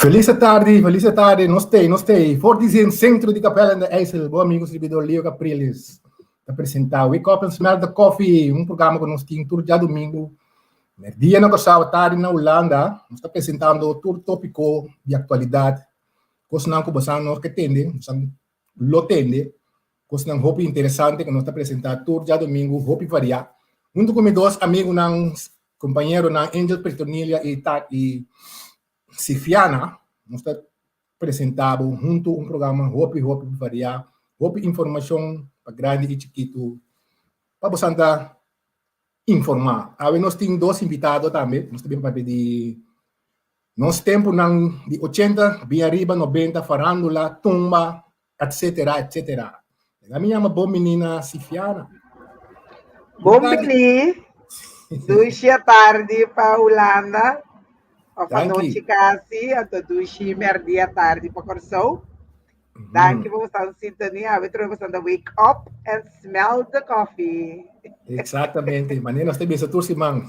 Felice tarde, nostei. Forte in centro di Capella in IJssel, bom amigo servidor Leo Capriles, a apresentar Wake Up and Smell the Coffee, programa que nós temos todo dia domingo, dia na tarde na Holanda, nós está apresentando todo tópico de atualidade, coisa não que você não entende, você lo entende, coisa não roupa interessante que nós está apresentando todo dia domingo, roupa variar. Junto com meus dois amigos, companheiros, Angel Petronilha e Sifiana, nós está apresentando junto programa roupa variar, roupa informação para grande e chiquito, para você informar. Aí nós temos dois invitados também, nós também para pedir nosso tempo de 80, bem arriba, 90, farándola, tumba, etc. A minha é uma boa menina Sifiana. Bom menino, 2 da tarde para a Holanda. A noite quase, até 2 da tarde para Corsou. Danke, vamos estar em sintonia. Vamos estar wake up and smell the coffee. Exatamente, maneira nós temos essa turma, irmão.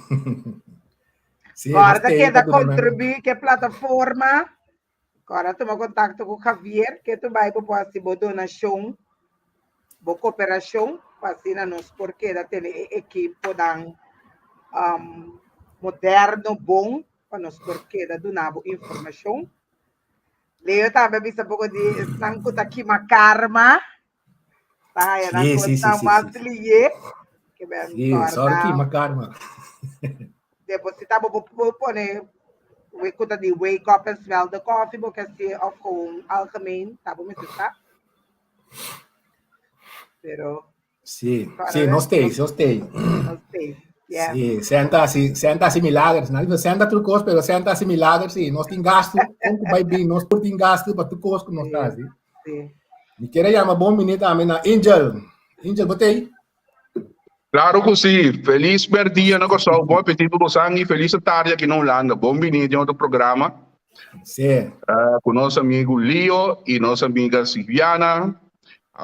Agora que da contribuir que plataforma. Agora toma contato com o Javier, que tu vai para a donação, boa cooperação, para assim nós porque da ter equipe dan moderno bom para nós porque da donar informação. Leo também bisa pouco de sangkut aqui makarma. Tá, é na conta mais lié. Que bem, só aqui makarma. Depois se tá bom pôr we could the wake up and smell the coffee porque se of home algemeen tá bom isso tá. Pero nós tem. Yeah. Sì, senta milagres, não senta tudo coisa, pero senta milagres, sim, nós tem gasto, como vai bem, nós por tem gasto para tudo coisa que nós tá, sim. Me queria chamar bom menino também na Angel, botei. Claro que sim, feliz dia na Corsou, bom apetite do sangue, feliz tarde aqui na Holanda, bom menino de outro programa. Sim. Com nosso amigo Leo e nossa amiga Silviana.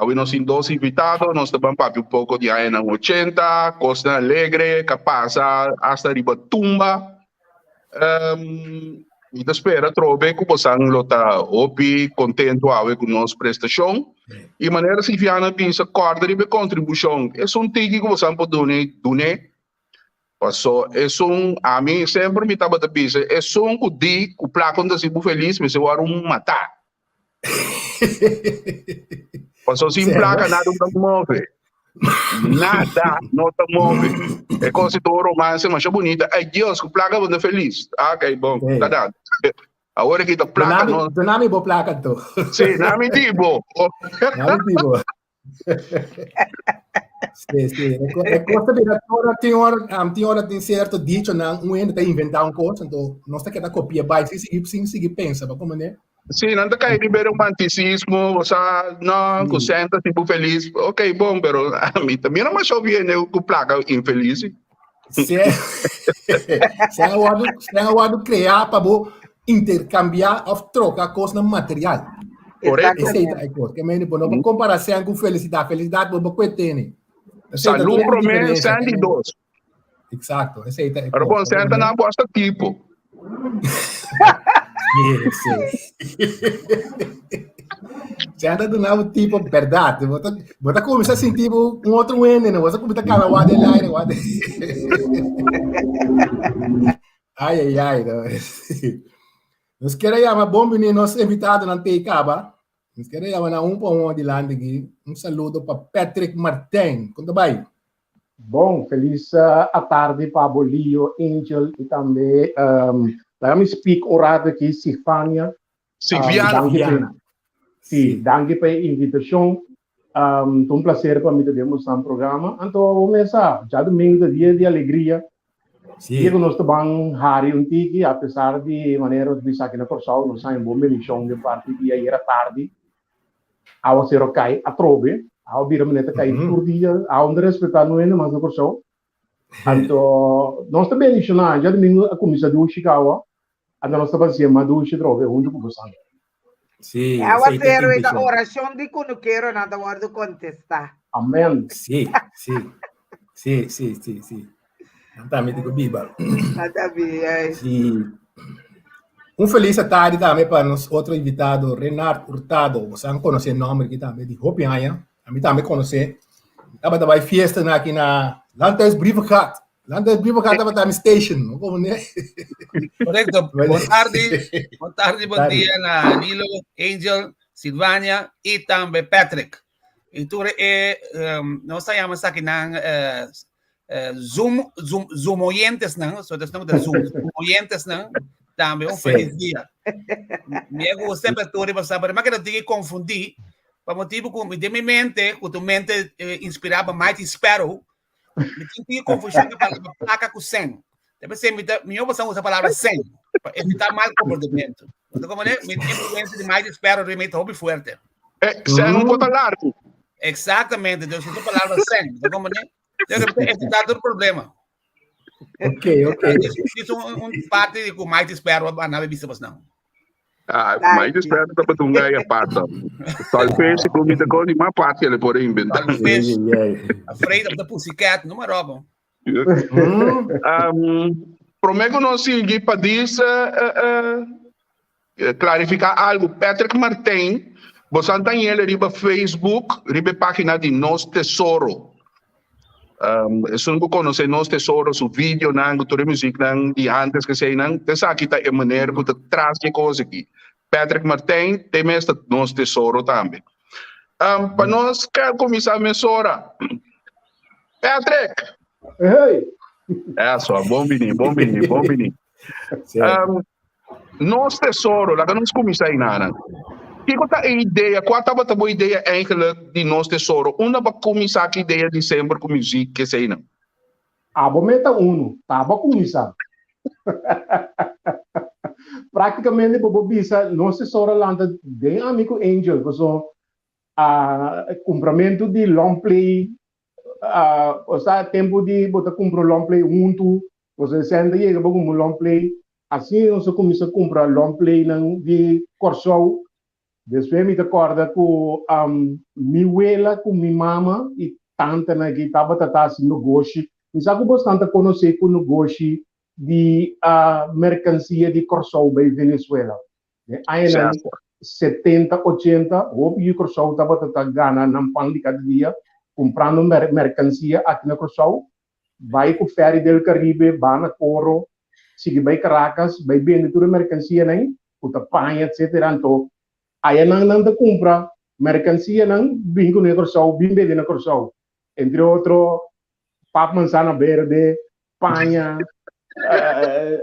Hoy nos tem 2 invitados, nós também para um pouco de anos 80, Costa Alegre, que passa hasta riba tumba. E espera trobe que você está opi contento com nossa prestação. E maneira Silviana pensa corda de contribuição. É tigre que você pode donar. Passou, a mim sempre me estava a pensar, é que di o placo onde se feliz, mas eu era matar. Passou sem placa, nada não move. Nada não te move. É como se tu romance, mas é bonita. Ai, Deus, que placa você feliz. Ok, bom, tá dado. Agora que a placa não... Do nome boa placa, tu. Sim, nome tipo. Nome tipo. Sim. É coisa de tem hora tem certo dito, não ainda inventar uma coisa, então não está querendo copiar, mas sem seguir pensa, como né? Sim, não está caindo em romanticismo, você não, que senta tipo feliz. Ok, bom, pero a mim também não achou bem que placa infeliz. Se é o lado criar para intercambiar ou trocar coisas material. Correto. Essa é a coisa. Que é não comparação com felicidade. Felicidade você pode ter. Saúde promessa de dois. Exato. Essa é a coisa. Bom, senta na bosta tipo. Senta do novo tipo, verdade. Você começa a sentir outro ene, não? Você começa a calar o ar dele, Ai. Nós queremos chamar bom menino, nosso invitado na Teicaba. Nós queremos chamar para de lá aqui. Saludo para Patrick Martin. Conta bem. Bom, feliz a tarde para Bolio, Angel e também vamos speak orado aqui, Silviana. Sim, danke pela invitação. É um prazer para mim termos um programa. Então, vamos começar. Já domingo, dia de alegria. Dia que nós estamos hari unti, apesar de maneira de pensar que na Corsou, nós temos uma boa missão de parte de ayer à tarde. Ao ser ok, a trove, ao vir a maneta cair por dia, ao não respeitar no ainda mais na Corsou. Então, nós também mencionamos, já domingo a comissão do Chicago, a nós estamos fazendo do Chitrove, onde o você. Sim. É a ser a oração de quando quero nada hora de contestar. Amém. Sim. Exatamente com a Bíblia. Nada bem. Sim. Un feliz tarde também para nosso outro invitado, Renato Hurtado. Você não conhece o nome aqui também, de Hopianha. A mim também conhece. Estava também festa aqui na Landes Briefgat. Landes Briefgat estava também station. Como, né? Correcto. Boa tarde, bom dia na Nilo, Angel, Silvania e também Patrick. E tu nós estamos aqui na Zoom oyentes, não? Só estamos de Zoom oyentes, não? Também feliz dia. Me gusta para tu saber, mas que não te confundir, para motivo que de minha mente, que tu mente inspirava mais Sparrow, me tinha confusão com a palavra placa com sem. Deve ser, minha opção usa a palavra sem, para evitar mal comportamento. Então, como é, me tinha influência de mais Sparrow, realmente hobby forte. Sem um pouco largo. Exatamente, eu uso a palavra sem. Então, como é, deve evitar todo problema. Ok. Isso é parte de que mais espero a nave vista, mas não. Mais espero que para tu ganhar a parte. Talvez se comida com uma parte ele pode inventar. Afraid of the Pussycat, não é roubo. Prometo não seguir para disso, clarificar algo. Patrick Martin, você tem ele riba Facebook, riba página de Nos Tesouro. Se não conhece Nos Tesouro, o vídeo, toda a música de antes que sei, essa aqui está em maneira que traz de coisa aqui. Patrick Martin tem mesmo Nos Tesouro também. Para nós, quero começar a mensura. Patrick! Hey! É só, bom menino. Nos Tesouro, lá que nós começamos aí, Nana. Qual estava a boa ideia eigenlijk de Nos Tesouro? Onde vai começar a ideia de sempre com música que sei não? Momento estava começar. Praticamente, para bisa, Nos Tesouro landa bem amigo Angel, porque compramento de long play, tempo de botar comprar long play junto, você sente chega para comprar long play, assim nós começamos a comprar long play de Corsol. Depois me recorda que minha abuela, com minha mama e tanta que estava tratando negócio, me sabe bastante conhecer o negócio de mercancia de Corsol em Venezuela. Aí, 70, 80, o Corsol estava tratando Gana, não pão de cada dia, comprando mercancia aqui na Corsol, vai com o ferry do Caribe, vai na Coro, sigue vai Caracas, vai vender toda a mercancia, com a panha, etc. Então, aí não compra mercancia não vinco no Corsol, bimbe na Corsol, entre outros papa manzana verde, panha,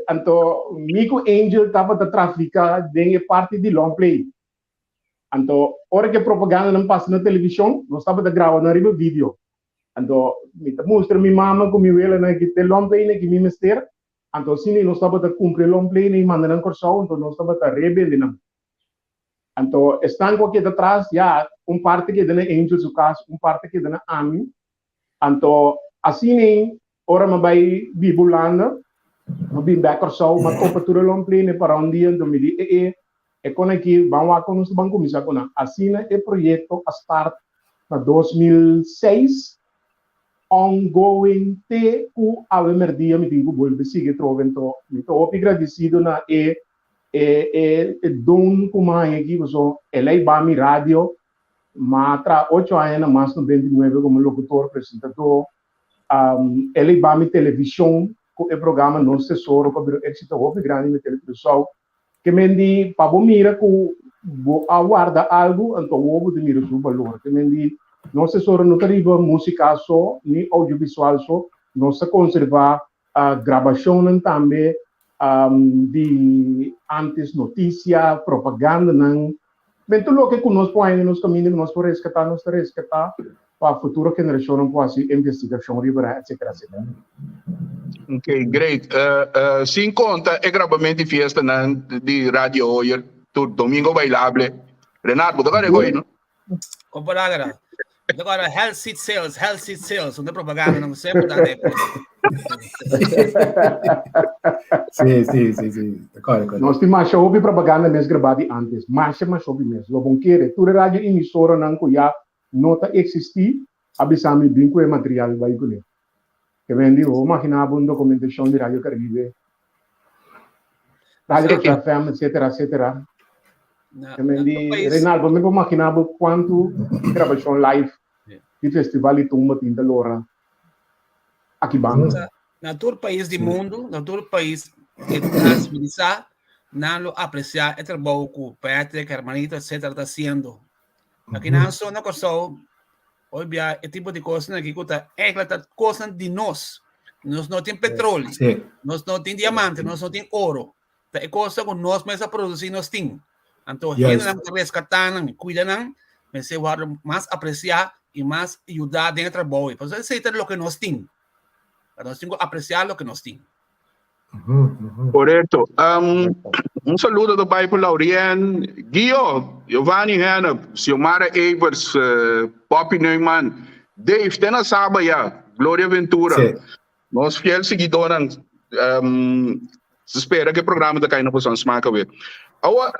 então Mico Angel estava a traficar de parte de long play, então hora que a propaganda não passa na televisão, nós estava a gravar na riba vídeo, então me mostra minha mama com minha ela na que tem long play na que me mister, então sim nós estava a cumprir long play nem manda na Corsol, então nós estava a rebelde não. Então, estão aqui atrás, já, parte que é na Angel, no caso, parte que é na Ami. Então, assim, ora, eu vai bibulando, eu vim back or so, mas cobertura long play, para um dia, então, me diz, quando aqui, vamos com nós, vamos começar com nós. Assim, o projeto, a start, na 2006, ongoing, a dia, me digo, vou seguir, então, me estou agradecido na Don Kumai aqui, ele é Bami Rádio, mas há 8 anos, mais 99 como locutor, apresentador, ele é Bami Televisão, com o programa Nos Tesouro, com o éxito muito grande na televisão, que me diz, para você mirar que aguarda algo, então vou te mirar o valor, que me diz, Nos Tesouro não tem música só, nem audiovisual só, nós conservar a gravação também, de antes notícia, propaganda, não. Bem, tudo o que conosco ainda nos caminhos, nós podemos resgatar para a futura geração, não pode ser investigação, etc. Ok, great. Sem conta, é gravamento de festa de rádio hoje, domingo bailable. Renato, agora é agora, não? Comparada. Agora, Hell Seat Sales, não é propaganda, não sei, mas Sim. Nós temos mais ouvi propaganda mesmo gravada antes, mais ouvi mesmo. Bom querer, toda rádio emissora não cuia nota existir, avisamos bem com o material vai colher. Que vende, vou imaginar uma documentação de rádio Caribe. Rádio FM, etc. Reinaldo, me imaginava quanto gravação live de festival e tumba tinta lora aqui banda. Na todo país do mundo, na todo país que transmitir, não apreciar o trabalho que o Patrick, Hermanito, etc. está fazendo. Aqui não só na coisa, hoje é tipo de coisa que é coisa de nós. Nós não temos petróleo, nós não temos diamante, nós não temos ouro. É coisa que nós mesmos produzimos, nós temos. Então, a gente não resgatar, cuidar, mas se vai mais apreciar e mais ajudar dentro do trabalho. Por isso, aceita o que nós temos. Nós temos que apreciar o que nós temos. Correto. Saludo do bairro Laurien. Guio, Giovanni Hanna, Xiomara Evers, Poppy Neumann, Dave, Tena Sabaya, Gloria Ventura. Nós fiel seguidores. Se espera que o programa da Caina possa se marcar.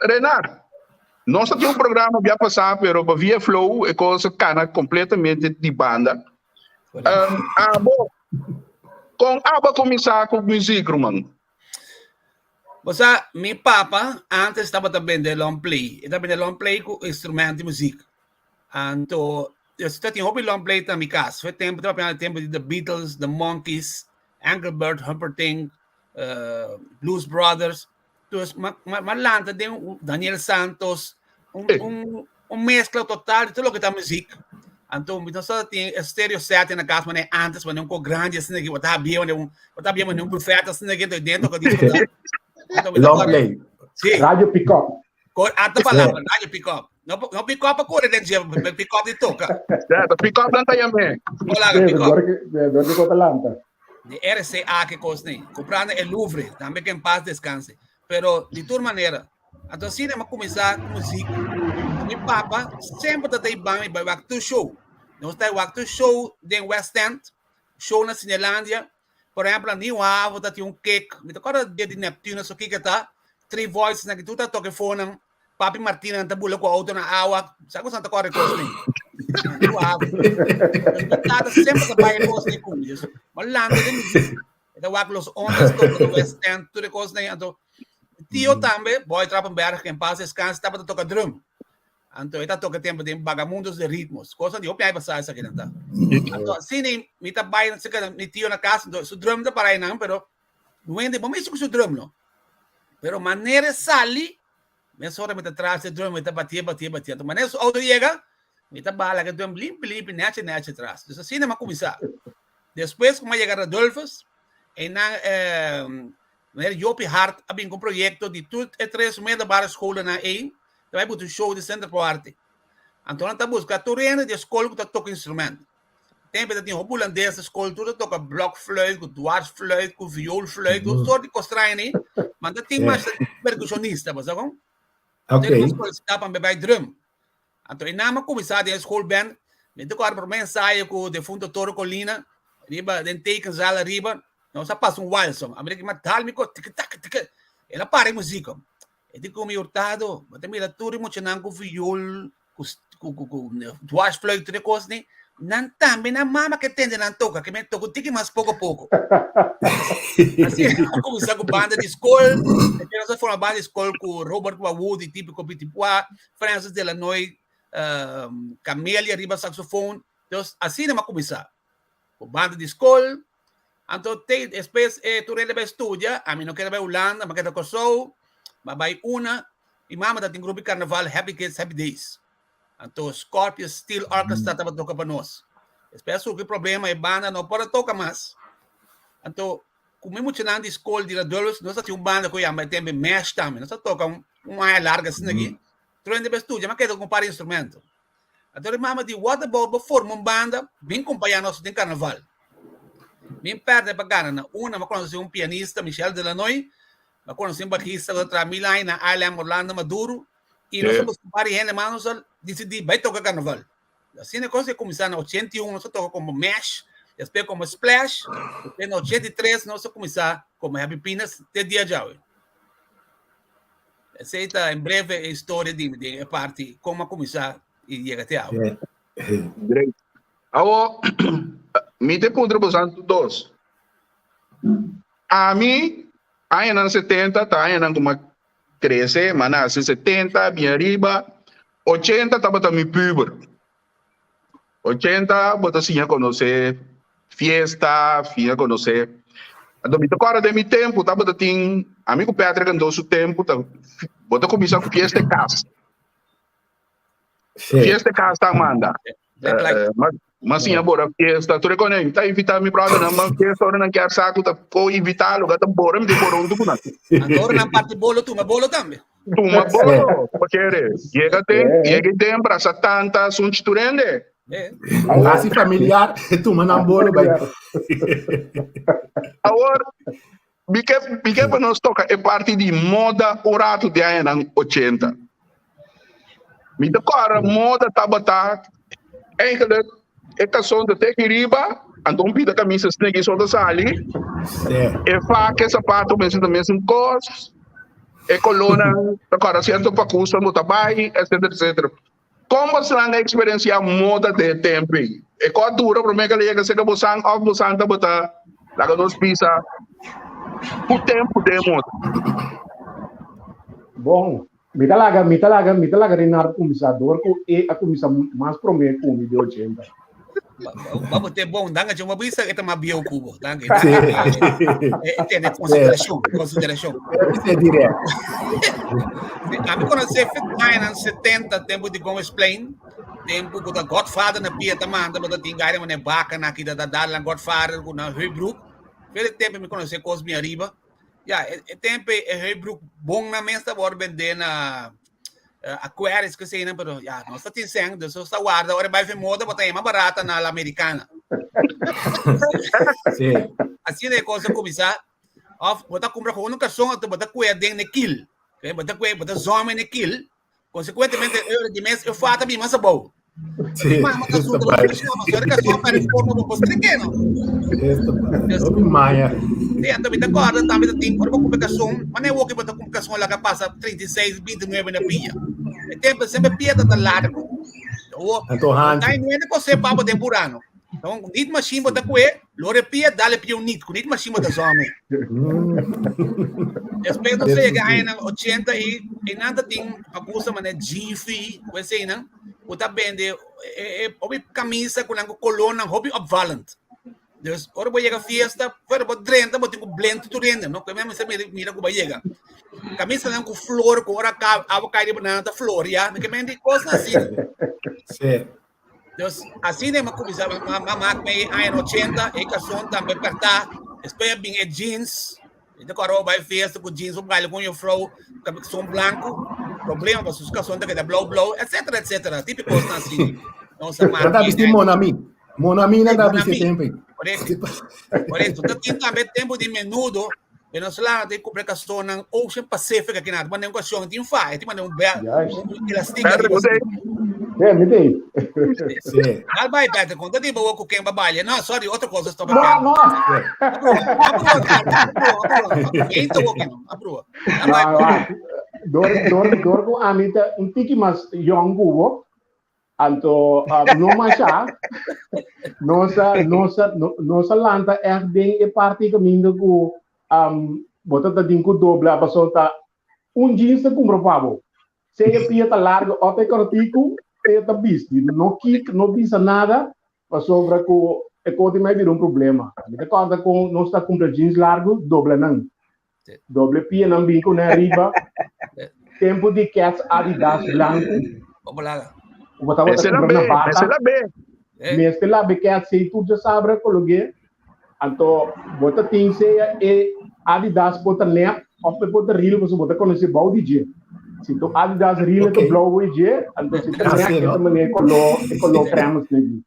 Renato, nós temos programa que vai passar, mas via Flow é coisa cana completamente de banda. Com começar com música, mano. Você, meu papa, antes estava também de long play. Ele também de long play com instrumento de música. Então, eu tinha hobby long play também em casa. Foi tempo de The Beatles, The Monkees, Angry Bird, Humperdinck, Blues Brothers. Então, malanta de Daniel Santos, mescla total de tudo o que está música. Então, só tem estéreo set na casa, mas antes, mas não com grande, assim, que eu havia um bufete, assim, dentro do disco. Long play. Rádio Pick-up. Até falava, rádio Pick-up. Não Pick-up a cor, né? Pick-up de toca. Certo, Pick-up não tem a mim. Olá, Pick-up. De Cotalanta. De RCA que costa, comprando o Louvre, também que em paz descanse. Pero, de toda maneira, então, assim, vamos começar com música. Meu papa sempre está aí bem, vai ao show. Nós estamos ao show de West End, show na Cinelândia. Por exemplo, nem o avo, tá tinha cake. Me toca de Neptuno, isso aqui que tá. 3 voices, né, que tu tá tocando fone. Papi Martina, tá bula com a outra na água. Sabe o que você tá correndo com isso? O avo. Tá sempre tá bem com isso, com isso. Mas lá, não tem então, os ondas tocam no West End, tudo coisa, né? Então, tio também, boy Trappenberg, que em paz descansa, estava tocando drum. Então, ele toca tempo de vagamundos de ritmos. Coisa de opiar passar isso aqui, não tá? Então, assim, me tá bem, me tio na casa, o drum tá para aí, não, pero não é de bom, isso com o drum, não. Pero maneira sali, me sora me tá atrás, o drum me tá batia. Então, maneira o auto chega, me tá bala, que o drum limpo, nete atrás. Então, assim, não vai começar. Depois, como chegar a Dolphus, e na Jopi Hart, abbiamo un progetto di tutte e 3 middelbare scholen na 1. Wij hebben een show de Center voor Arte. Então, nós buscamos terreno de escola que toca instrumento. Tem que ter um holandês escola que toca blockfluit, com dwarsfluit, com violfluit, com soort de costraine, mas tem mais percussionista, mas sabe? Ok. Tem escola que está para beber drum. Então, na minha começar de escola band, me tocou para mim ensaio com o defunto Toro Colina, riba, den tekensala riba. Não, só passa Wilson. A América matal me co tic-tac. Ela para a música. E digo como Hurtado, mas também tudo emocionante com viol, com duas flautas de coisas, né? Não também na mama que tem na toca, que me toca tique mais pouco a pouco. Assim, começar com banda de escola, depois nós fomos uma banda de escola com Robert Wood, típico Pitipuá, Francis Delanoy, Camélia, riba saxofone. Então, assim nós começar. Com banda de escola. Então, depois, tu releva estudia, a mim não quero ver Holanda, mas quero que eu sou, mas vai uma, e mama tem grupo de carnaval, Happy Kids, Happy Days. Então, Scorpio Steel Orchestra estava tocando para nós. Depois, o problema é banda não pode tocar mais. Então, como emocionante de escola de adultos, nós temos uma banda que chama também Mesh também, nós tocamos uma área larga assim aqui, tu releva estudia, mas quero comparar instrumento. Então, a mama diz, what about, forma uma banda, vem acompanhar nós em carnaval. Bem perto de Pagana, uma, eu conheci um pianista, Michel Delanoy, eu conheci um baixista outra Milay na Island Orlando Maduro, e nós somos compartilhando, mas nós decidimos, vai tocar carnaval. Assim, a coisa começou em 81, nós tocamos como Mesh, depois como Splash, depois em 83, nós começamos como Happy Pinas, até dia de hoje. Essa é, em breve, a história de parte, como começar e chegar até hoje. Great. Me te contribuição dos. A mim Aí nos 70, tá aí como cresce, mas nasce 70, bem arriba, 80 estava também puber. 80, bota assim a conhecer fiesta, a conhecer. Então, me toca de meu tempo, tá? Bota tem amigo Pedro que andou seu tempo, tá? Bota começar com fiesta de casa. Fiesta de casa tá manda. Mas sim, agora fiesta, tu reconhece? Tá invitar me para não, mas fiesta ora não quer saco, tá? Vou invitar, lugar tá bora, me decorou um tudo. Agora na parte bolo tu, mas bolo também. Tu mas bolo, porque chega tem para essa tanta sunte tu rende. Assim familiar, tu mandam bolo, vai. Agora, bique para nós toca é parte de moda orato de anos 80. Me decora moda tabata, é questão de ter que riba, então pida camisa snake só da sali, é faca, sapato, mesmo também são coisas, é coluna, decora certo para custa, motabai, etc, etc. Como você a experiência moda de tempo? É qual dura para mim que ele chega a buscar off buscar da botar lá que nós pisa o tempo de moda. Bom, me talaga Renato comissador que a comissão mais promete com o vídeo 80. Vamos ter bom, danga de uma bisa que tá bio cubo, danga. Tem consideração. Isso é direto. A mim quando você fez anos 70, tempo de como explain, tempo da Godfather na pia também, da tingare mané baca na aqui da Darlan Godfather na Heubrook. Pelo tempo me conhecer com os minha riba. É tempo é Heubrook bom na mesa bora vender na Aquarius que sei não, pero nós tá dizendo, Deus está guarda, agora vai ver moda, botar mais barata na americana. Sim. Assim é coisa começar. Botar comprar com uma cação, botar coisa dentro de kill. Botar zoma de kill. Consequentemente, eu de mês eu faço também mais bom. Sim. Mas cação da cação para forma do posto pequeno. Isso, Maia. Também da corda, também tem corpo com cação, mas não é o que botar com cação lá que passa 36, 29 na pia. É tempo sempre pia da largo. Antorrante. Aí não é que você papa de burano. Então, nit machine botar com ele, lore pia, dale pia nit, com nit machine botar zome. Depois não sei que aí na 80 e nada tem a coisa mas é Jiffy, coisa aí não. Botar vende hobby camisa com uma coluna, hobby obvalent. Dus ora vai chegar fiesta, para botar 30, botar com blend tudo rende, não? Que mesmo você mira que vai chegar. Camisa não com flor, com ora aba cai de banana da flor, já, que mesmo de coisa assim. Sim. Dus assim é uma coisa, mamãe me aí no 80, e cação também perta, espera bem é jeans. E decorou vai festa com jeans, um galho com o fro, cabeção branco, problema para os cações da blow, etc, etc. Típico assim. Nossa marca. Tá vestindo Monami não dá vestido tempo. Por isso, também tempo de menudo, e nós lá tem complicação na Ocean Pacific aqui na, mas não questão de faz, tem um elástico. Me tem. Sim. Vai, Pedro, conta de boa com quem babalha. Não, sorry, outra coisa estou Não. Aprova. Dor com Anita um tique mais young go. Anto não macha. Nossa lanta é bem é parte caminho com bota da dinco dobla para soltar jeans que compra pavo. Se a pia tá larga, até cortico, tá visto. Não kick, não pisa nada, para sobra com é coisa mais vir problema. Me conta com não está comprando jeans largo, dobla não. Doble pia não bico na riba. Tempo de cats Adidas branco. Vamos lá. Esse lá bem. Mestre lá be cats sei tudo já sabe coloquei. Então, bota tem se é Adidas bota net, ou bota reel, você bota conhecer bom DJ. Se tu Adidas reel que blow DJ, então se tu net que também colo cremos nele.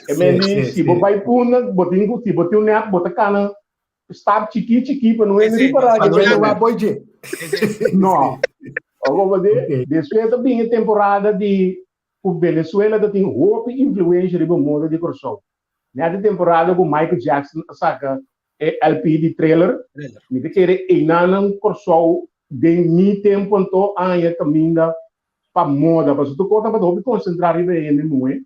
E mesmo se você vai puna, botinho, se botinho net, bota cana start chiqui para não é nem para não vai boide. Não. Agora depois também a temporada de o Venezuela tem roupa influência de moda de corso. Nessa temporada com Michael Jackson saca LP de trailer, me te querer inanam corso de mi tempo então aí caminha para moda, mas tu conta para tu concentrar bem no moe.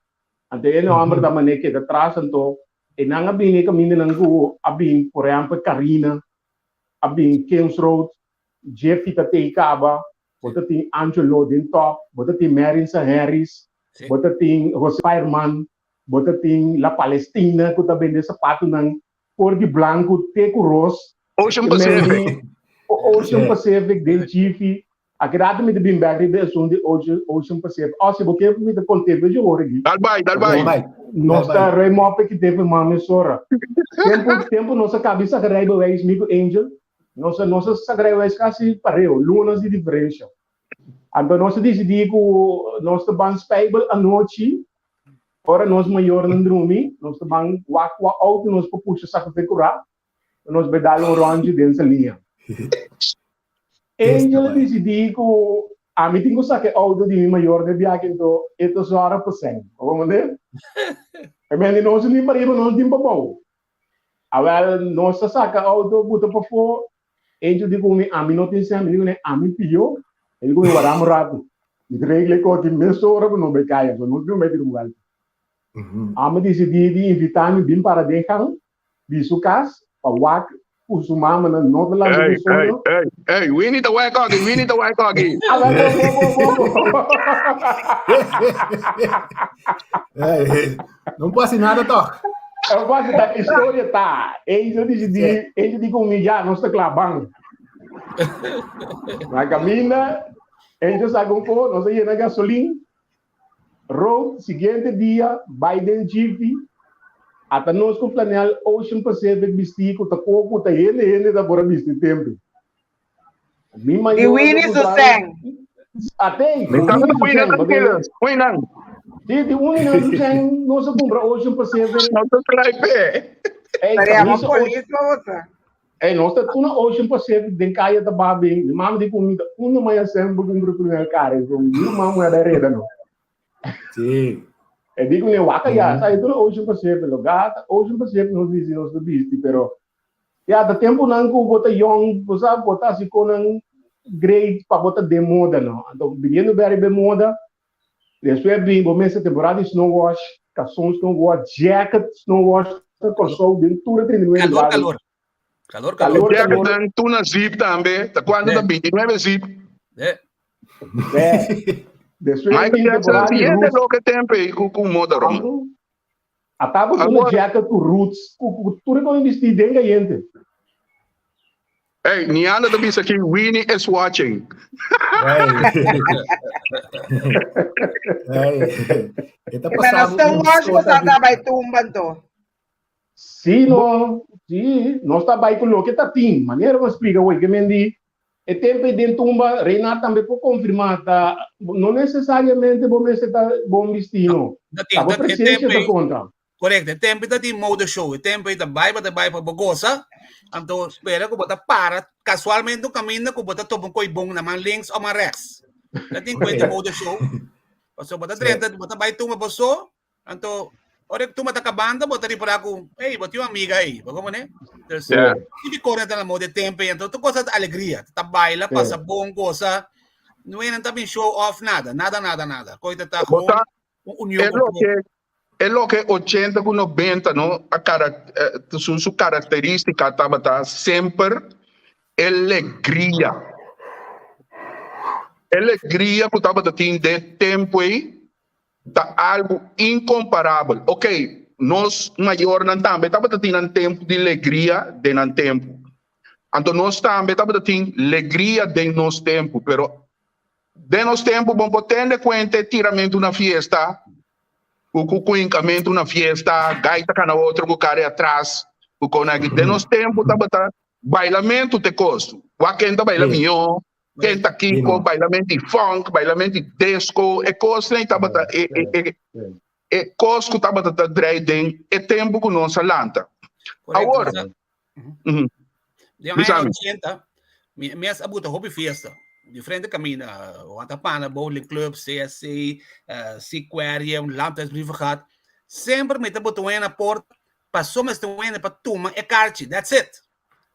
Até não amar da maneira que atrás então e nanga bem caminho nangu abin por exemplo Karina abing Kings Road, Jeffy Tate Caba, bota tem Angelo den top, bota tem Marisa Harris, bota tem José Fireman, bota tem La Palestina, que também de sapato nang cor de branco, teco ros, Ocean Pacific. Ocean Pacific, den Jiffy, aquele me de bem back de som de Ocean Pacific. Se você me de conteúdo de hora aqui. Dalbai. Nós tá remoto que teve uma emissora. Tempo nossa cabeça que raiba o ex-amigo Angel, nossa sagrada é quase pareu, lunas de diferença. Então nós decidimos que nós estamos stable à noite, ora nós maior não dormir, nós estamos alto, nós puxa saco de curar, nós bedalo orange dentro da linha. Angel decidiu que a mim tenho saque alto de maior de viagem, então é só hora por cento. Vamos ver? É mesmo nós nem para ir nós nem para bom. Agora nós saca alto, bota para fora. Angel digo a mim não tem sempre, digo a mim pio, ele digo varamos rato. Regle que mesmo hora não me caia, não viu mais de lugar. A mim decidi de invitar me bem para deixar de sucas para o Usumama na nota lá do sonho. Hey, we need the white cocky. Não passa nada, toca. Eu posso dar história, tá? Ele disse comigo, já, nós estamos clavando. Na caminha, ele sabe um pouco, nós íamos na gasolina. Road, seguinte dia, Biden Jiffy. Até nós com planear Ocean Pacific vestir com tacoco, tá ele da bora vestir tempo. E Winnie Suseng. Até. Então não foi nada daquilo. Foi não. De Winnie Suseng, nós compra Ocean Pacific. Não tô claipe. Paremos polícia outra. Nós tá tudo Ocean Pacific, den caia da babing, de mama de comida, uma manhã sempre com grupo de cara, então não mama da reda não. Sim. Digo ne waka ya sai tudo Ocean Pacific lo gata Ocean Pacific nos vizinhos do bisti pero ya da tempo não com bota young você bota assim com um grade para bota de moda não então vindo bem moda depois bem bom essa temporada de snow wash calção snow wash jacket snow wash calção bem tudo treinamento calor jacket tu na zip também tá quando da 29 zip Mas é lo que tem com moda rom. A tava com a jacket com roots, tudo com investir dentro da gente. Hey, Niana da bisa aqui, Winnie is watching. Mas nós estamos vai tumban to. Sim, nós tá vai com o que tá tim, maneira eu explica o que me di. E tempo de tumba, Renato também pode confirmar, tá? Não necessariamente você está bom vestido. Tá bom presença da conta. Correto, tempo de moda show, tempo de vai para Bogosa, então espera que bota para, casualmente no caminho que bota todo um coibong na man links ou man rex. Tem coisa de moda show. Passou bota 30, bota vai tumba passou, então ora que tu mata a banda, botaria para ako, hey, bota uma amiga aí, como né? Hindi corrente na moda tempo, então tu coisa de alegria, tá baila, passa bom coisa, não é nem também show off nada, coisa tá com união. É lo que 80 com 90, não? Sua característica estava sempre alegria. Alegria que estava tendo tempo aí, tá algo incomparável. Ok, nós maior não também estava tendo tempo de alegria de não tempo. Então nós também estava tendo alegria de nosso tempo, pero de nosso tempo vamos ter conta tiramento na fiesta, o cuincamento na fiesta, gaita cana outro com cara atrás, o conag de nosso tempo estava bailamento de custo. O quem tá bailamento quem tá aqui com bailamento de funk, bailamento de disco, e coisa nem estava e coisa que estava dentro é tempo que nós lanta. Agora, de 80, minhas abuta hobby fiesta. Diferente caminho, Watapana, Bowling Club, CSC, Sequarium, Lantas Briefgat. Sempre met de botoen na porta, passou mas tem para tuma e carte, that's it.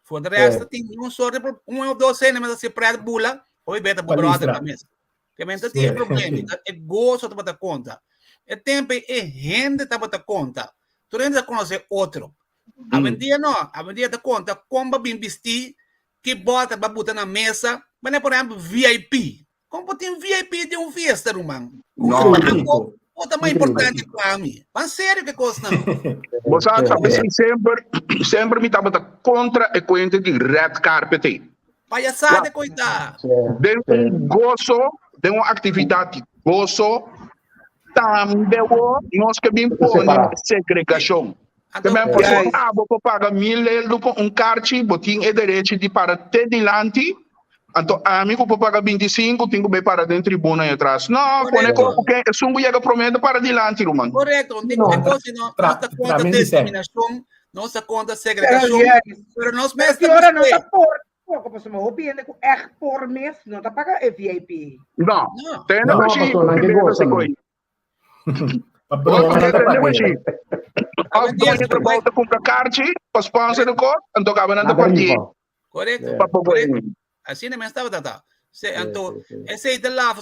For the rest, tem soort ou dois cenas, mas se praat bula, ou beta brother na mesa. Que menta tem problema, é gosto de botar conta. É tempo é rende de botar conta. Tu ainda conhece outro. A vendia não, a vendia da conta, como bem vestir, que bota para botar na mesa, mas por exemplo, VIP. Como tem VIP de fiesta, irmão? Não. O mais importante para mim. Mas sério que coisa não? Você sabe assim, sempre me estava contra a conta de red carpet. Palhaçada, coitado. Tem gozo, tem uma atividade gozo, também nós que bem põe segregação. Também vou pagar 1.000 euros com carte, botinho é direito de para ter delante. Então, amigo, vou pagar 25, tenho que para dentro da tribuna e atrás. Não, quando é um mulher promete para delante, irmão. Correto, nossa conta de discriminação, nossa conta segregação, mas nós mesmos não está por, como se me opina, é por mês, não está paga VIP. Não, tem na machine, a volta com a carte, para sponsor do cor, então acaba na partida. Correto. Assim mesmo estava tata. Então, esse de lá,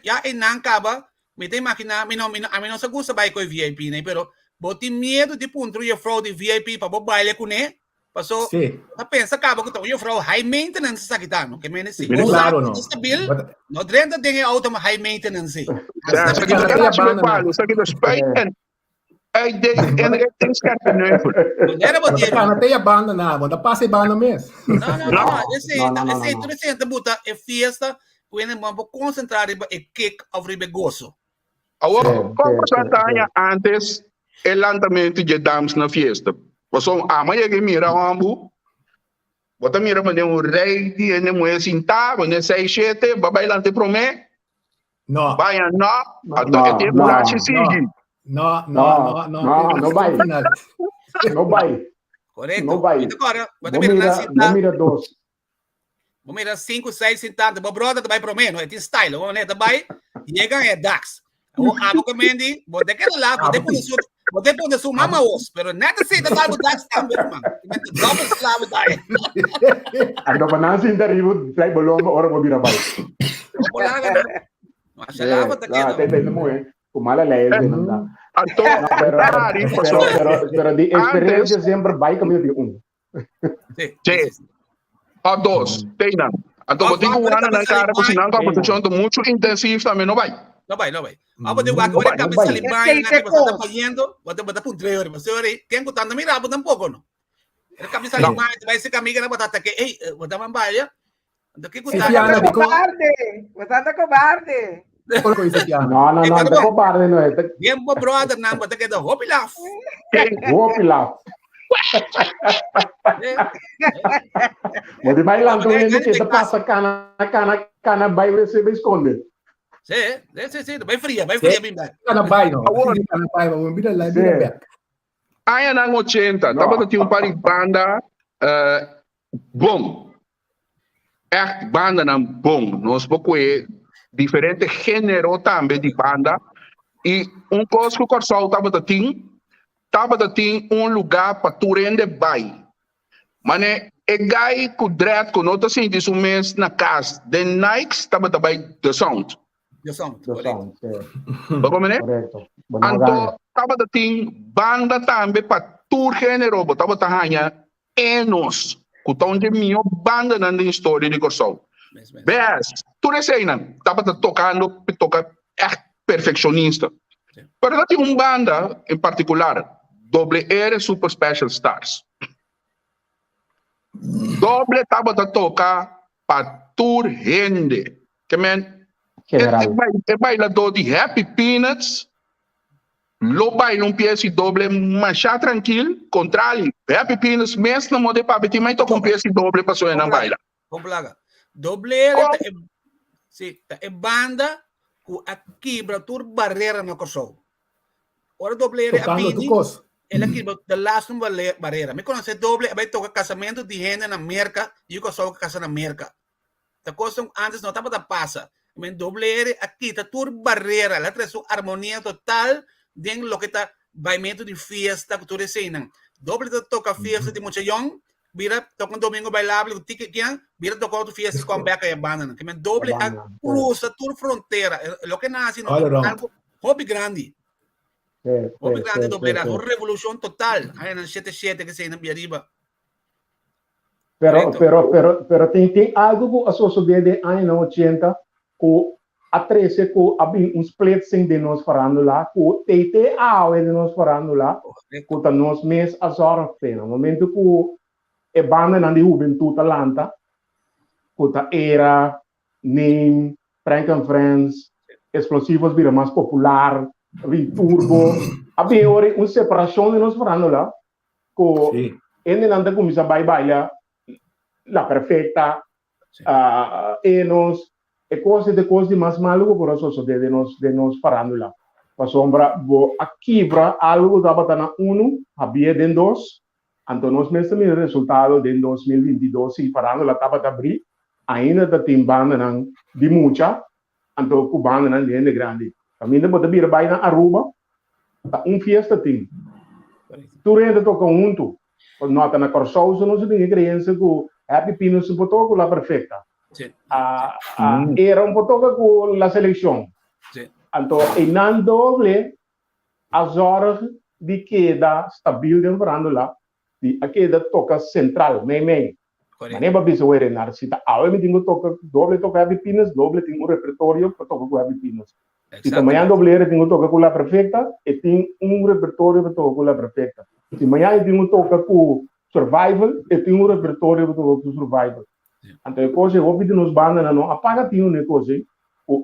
já não acaba, me tem máquina, a mim não se gosta vai com VIP, né? Pero boti medo de punto e fraude VIP para bo baile com né? Passou. A pensa acaba com o fraude high maintenance sa kita, no? Que menos sim. Claro, não. Stabil, no drenta tem auto high maintenance. Sa kita spike and tem scarpe novo. Não tem a banda na, banda passa a banda mesmo. Não. Esse interessante buta é fiesta, quando vamos concentrar em kick of ribegoso. Como porcentagem antes o lançamento de damos na fiesta. Passou amanhã que mira o ambu. Bota mira mas rei de ne moe sintava, ne 6-7, babai lante promé. Não. Vai não. Até que burache sigue. No vai. No vai. Correto. No vai. Agora, não mira 2. Vamos mirar 5, 6 sentados. Meu brother vai pro menos, é style. Vamos né, vai. Chega é Dax. O abo que mendi, vou ter que lá, vou ter que sua mama os, pero nada sei da lado Dax também, mano. Double slab daí. Ando panasi interview, try bolong ora mo bira bay. Masyaallah ta kaya. Te mo Kumala lei não pero de experiência sempre vai como eu Sim. A dois, tem não. Então vou ter que usar na cara porque senão a competição é muito intensiva também não vai. Não vai. Vamos ter que agora cabeça limpar, na que você está fazendo, bota por 3 horas, você ora, quem que tá na mirada tampoco não. A cabeça limpar, vai ser caminho na batata que, ei, bota mambaia. Do que custa? Você anda cobarde. Não, não cobarde não é. Tempo brother, não, bota que da hopi laugh. Hopi laugh. Mas vai lá então ele que passa cana vai receber esconde. Sim, vai fria bem back. Cana vai não. Cana vai, vamos vir lá bem. Aí na 80, tava tinha par banda bom. Banda não bom, nós pouco diferente gênero também de banda e coisa que o Corsol tava um lugar para tu render bem. Mas é gai que o dread que nós assim disso mês na casa de Nike tava também the sound. Correto. Então tava banda também para tu gênero, tava tanha enos que tão de minha banda na história de Corsol. Best, tu recém tava tocando, perfeccionista. Pero tem banda em particular, WR Super Special Stars. Doble tava tocar para tour rende. Que men, é bailador de Happy Peanuts. Lo baila piece doble, mas já tranquilo. Contrário, Happy Peanuts mesmo não pode para betir, mas toca piece doble para soar na baila. Complaga. Doble é banda que quebra tour barreira no Corsol. Ora doble é a Pini. Ela quebra the last barreira. Me conhece doble, vai tocar casamento de gente na América e o Corsol casa na América. A coisa antes não estava da passa. Mas doble aqui tá tour barreira, ela traz uma harmonia total dentro do que está baimento de fiesta que tu recém. Doble toca fiesta de muita young. Vira toca domingo bailável o ticket que vira toca outro fiesta com back e banda que me doble a cruza tour fronteira lo que nasce no algo hobby grande doble a revolução total aí na 77 que se na arriba Pero tem algo que a sociedade anos 80 que a 13 que havia um split sem de nós falando lá, que tem de nós falando lá, que tá nós mês a hora pena. No momento que é banda na de juventude Atlanta, que tá era name Frank and Friends, explosivos vira mais popular, vira turbo. Havia uma separação de nós falando lá, que ele não começa a bailar la perfecta, enos, e cose de mais maluco por eso de nos parando lá. Pa sombra, aqui para algo da batana 1, havia den 2, então nós mesmo o resultado de 2022 e parando lá tava da abrir, ainda da timbanda não de muita, então o banda não de grande. Também da vir vai na Aruba, fiesta tem. Tu rende toca tu, nota na Corsousa, não se tem criança que Happy Pinos un poco la perfecta. Sí. Era un poco con la selección. Sí. Entonces, en el doble, a zorg di queda stabil den veranderd, di a queda toca central, mee. Maar nem bisa weer naar sita. Awe mi tingo toca doble toca Happy Pinos, doble tingo repertorio para toca con Happy Pinos. Si amanhã doble tingo toca con la perfecta, e tingo un repertorio para toca con la perfecta. Si amanhã tingo toca con survival e tem repertório do survival. Então, a coisa é que nos bandas não apaga tinha uma coisa, o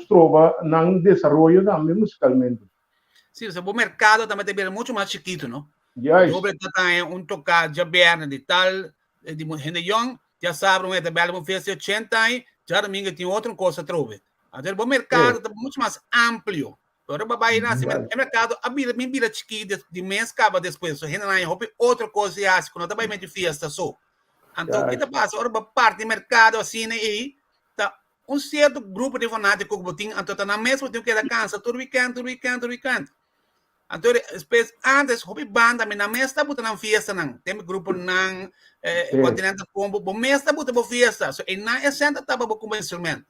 trova não desenvolve também musicalmente. Sim, o mercado também tem muito mais chiquito, não? Yes. O tem tocar de berna de tal, de gente young, já sabe, um belo fez 80 e já domingo tem outra coisa trove. Então, o mercado está muito mais amplo. Agora vai nascer o mercado a vida chiquita de mês acaba depois a gente não é outra coisa e acho que não também de festa só então o que está passando agora parte do mercado assim aí tá certo grupo de fanáticos que botem então tá na mesma tem que dar cansa todo weekend então depois antes hobby banda na mês está botando festa não tem grupo não continente combo bom mês está botando festa so e na essência tava com instrumento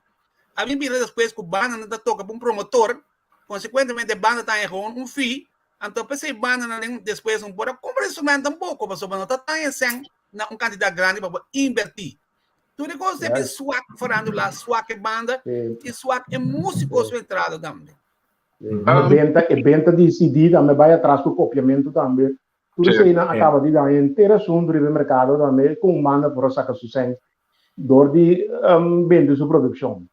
a mim vira depois que banda não toca para promotor. Consequentemente, a banda está com fee, então, pensei banda depois não pode comprar instrumento um pouco, mas não está sem uma quantidade grande para invertir. Tudo que você vê swag falando lá, swag é banda, e swag é músico centrado também. Venta de CD também vai atrás do copiamento também. Tudo isso aí acaba de dar interação do mercado também, com banda para sacar sucesso, dor de vender sua produção.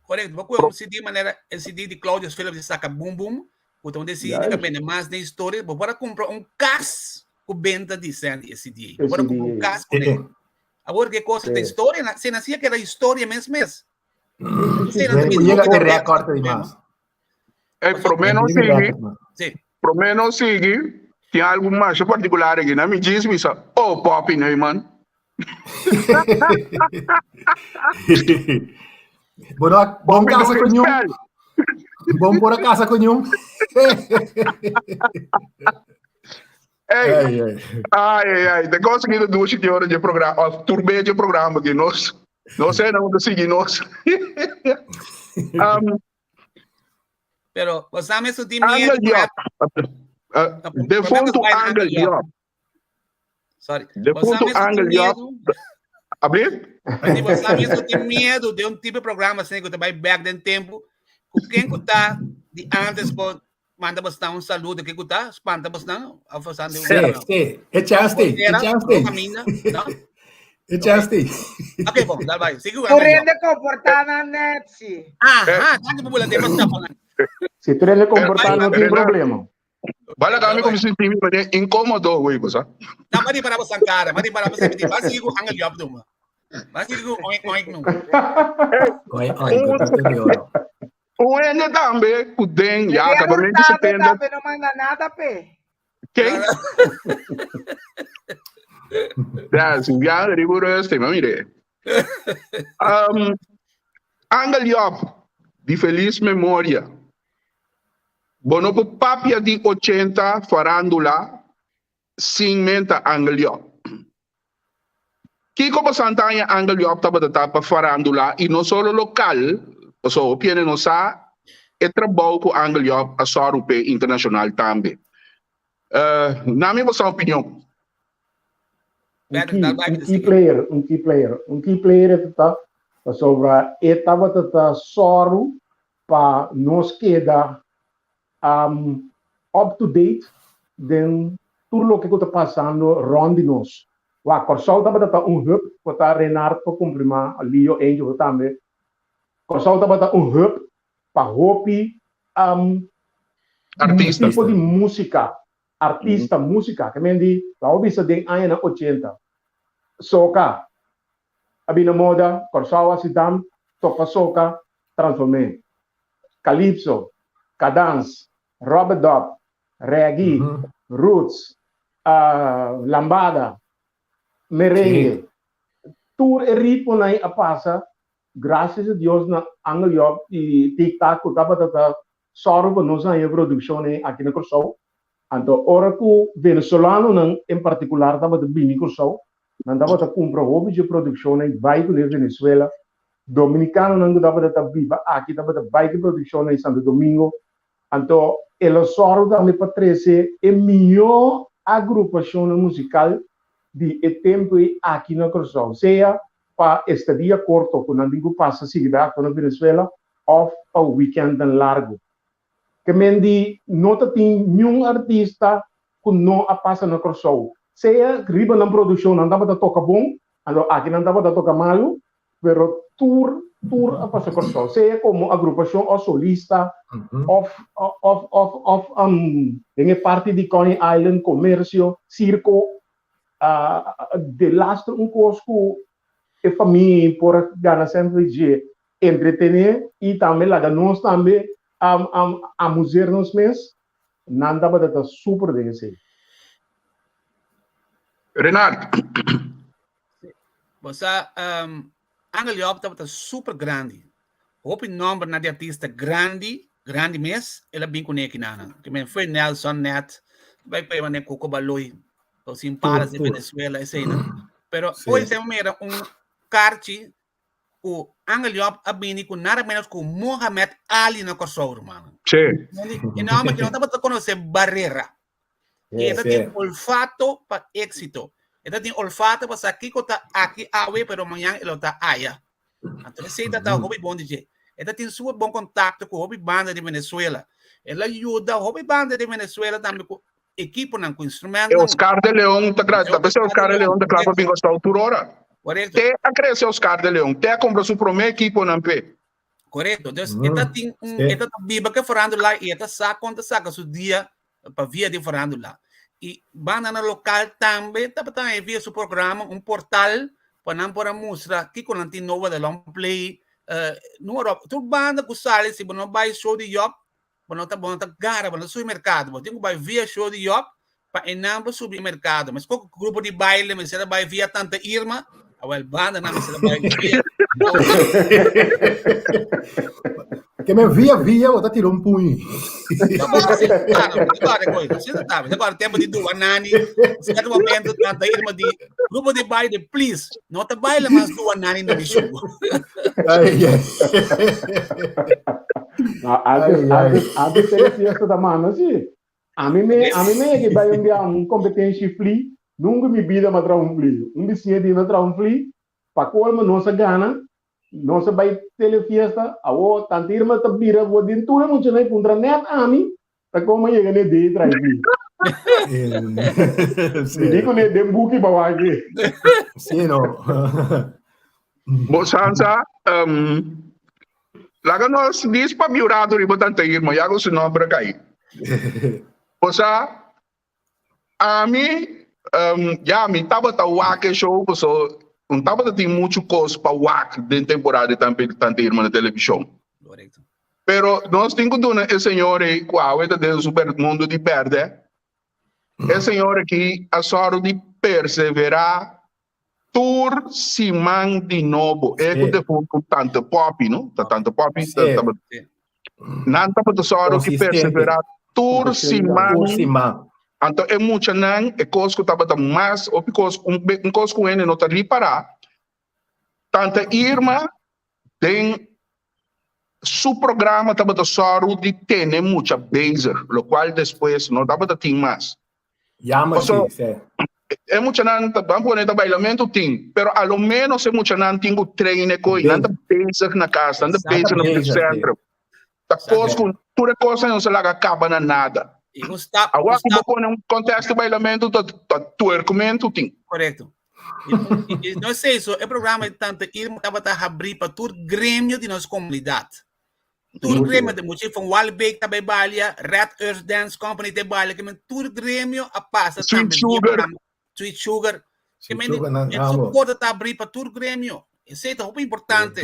Correto, porque o CD maneira, o CD de Claudio Phillips saca Boom Boom, então decidi que vende mais da história, para comprar cas com venda de esse CD, para comprar um cas com ele. Agora que coisa da história, se nascia que era história mesmo. Llega de recorde demais. Pro menos sigue, tem algo mais particular aqui, não me diz isso, Pop, né, mano? Bom casa com nenhum. Bom por a casa com nenhum. Ai. Negócio aqui do duche de hora de programa, turbe de programa aqui, nós. Não sei não conseguir nós. Pero você mesmo tem medo. Defunto Angel Diop. Sorry. Defunto Angel Diop. Abrir? Você mesmo tem medo de tipo de programa assim que você vai back dentro tempo. Com quem que está de antes por manda você um saludo que está espanta você não a fazer sim é chance ok bom dá vai siga correndo comportar na net tanto popular tem bastante falando se tu ele comportar não tem problema Bala kami como se time mas incômodo güey cosa não mas para você cara mas para você me vai siga o Angel Diop duma vai siga o oink não o ene também o den já acabou de setembro não manda nada pe quem sim já rigoroso tema mire Angel Diop de feliz memória bono po papia di 80 farandula sin menta Angel Diop Kiko pasantanya Angel Diop tapa farandula e não solo local so piene no sa e trabalho com Angel Diop a sorupe internacional também nami mo sa opinião key player tá sobre etapa tá soro para nos queda up to date den tudo o que está passando rond de nós. O Corsol tá hub para Renard para cumprimar ali o Angel também. Corsol tá hub para hopi artista tipo de música, artista, música, que mendi, lá o bisa den anos 80. Soca, abina moda, Corsol asidam, toca soca, transformei. Calypso, cadence, rubber-dub, reggae, roots, lambada, merengue. Tudo é ritmo na passa, graças a Deus na Angelop e tic-tac, que estava só para nós na produção aqui na Corsol. Então, ora que o venezuelano em particular estava de bem Corsol, não estava a comprar hobby de produção vai com a Venezuela. Dominicano não estava a viva aqui, estava a vai com produção em Santo Domingo. Então, ele só também para trazer a melhor agrupação musical de tempo aqui na Corsol. Seja para estadia curto, quando não passa seguida com a Venezuela, ou para o weekend largo. Que mendi não tem nenhum artista que não passa na Corsol. Seja riba na produção, não estava a tocar bom, aqui não estava a tocar malo, pero tour a passa Corsol. Seja como agrupação ou solista, em parte de Coney Island, comércio, circo, de lastro coisa que a família por ganhar sempre de entretener e também lá nós também a museu nos mês, não dá para estar super bem assim. Renard. Você, Angelop está super grande. Hope número na de artista grande mês, ela bem com ele nana. Que foi Nelson Net, vai para o Coco Baloi, ou sim para de Venezuela, esse não. Pero hoje temos carte o Angelop abini com nada menos que Mohamed Ali na Corsol, mano. Sim. E não, mas não estava a conhecer barreira. E ele tem olfato para êxito. Ele tem olfato para aqui que está aqui awe, pero amanhã ele está aia. Então esse está hobby bom de jeito. Ele tem super bom contato com o hobby banda de Venezuela. Ele ajuda o hobby banda de Venezuela também com equipo, com instrumento. Oscar de Leon está graças. Talvez Oscar de Leon está claro para gostar por hora. Correto. Te a crescer Oscar de Leon, te a comprar seu primeiro equipo na P. Correto. Então, ele vive que farando lá e ele saca seu dia para via de farando lá. E banda no local também está envia seu programa, portal para não para mostrar que quando tem nova de long play, tu banda que sai se não vai show de job, não tá gara, não sui mercado, tem que vai via show de job para não subir mercado, mas qual grupo de baile, mas ela vai via tanta Irma. Well, banda não se vai via. Que me via, vou tirar punho. Agora tempo de duas nani, certo momento tanta Irma de grupo de baile, please, não te baile mais duas nani no bicho. Antes tem fiesta da mano, assim. A mim é que vai enviar competência free. Nunca me vida matra flea. Dia de matra flea. Para colma nossa gana, nossa vai telefiesta, a o tantir mata bira vou dintura muito nem contra net a mim, para como chega ne de drive. Me digo ne de buki bawa aqui. Sim, não. Moçança, lá nós diz para miurado riba tanta irmã, já gosto não para cair. Moça, a mim já me tava que show, so não tava tem muito coisa para WAC de temporada também tanta irmã na televisão. Correto. Pero nós temos que dar esse senhor aí, qual é do super mundo de perde. Esse senhor aqui a sorte de perseverar tur simang de novo. É que depois tanto pop, não? Tanto pop, não tá para sorte de perseverar tur simang. Então, é muito não, é coisa que estava mais, ou coisa que ele não está reparar. Tanto Irma tem seu programa estava só de ter muita base, o qual depois não estava de ter mais. Mas é muito não vamos pôr no bailamento tem, pero a lo menos é muito não tem o treino coi, não tá basic na casa, não tá basic no centro. Tá coisa com toda coisa não se larga acaba na nada. Agora como pôr um contexto de bailamento tá tuercimento tem. Correto. E não sei isso, é programa tanto que ele estava a abrir para todo grêmio de nossa comunidade. Todo grêmio de motivo from Walbeek também balia, Red Earth Dance Company de balia, que men todo grêmio a passa Sweet Sugar, Sweet Sugar, que men suporta tá abrir para todo grêmio. Isso é muito importante.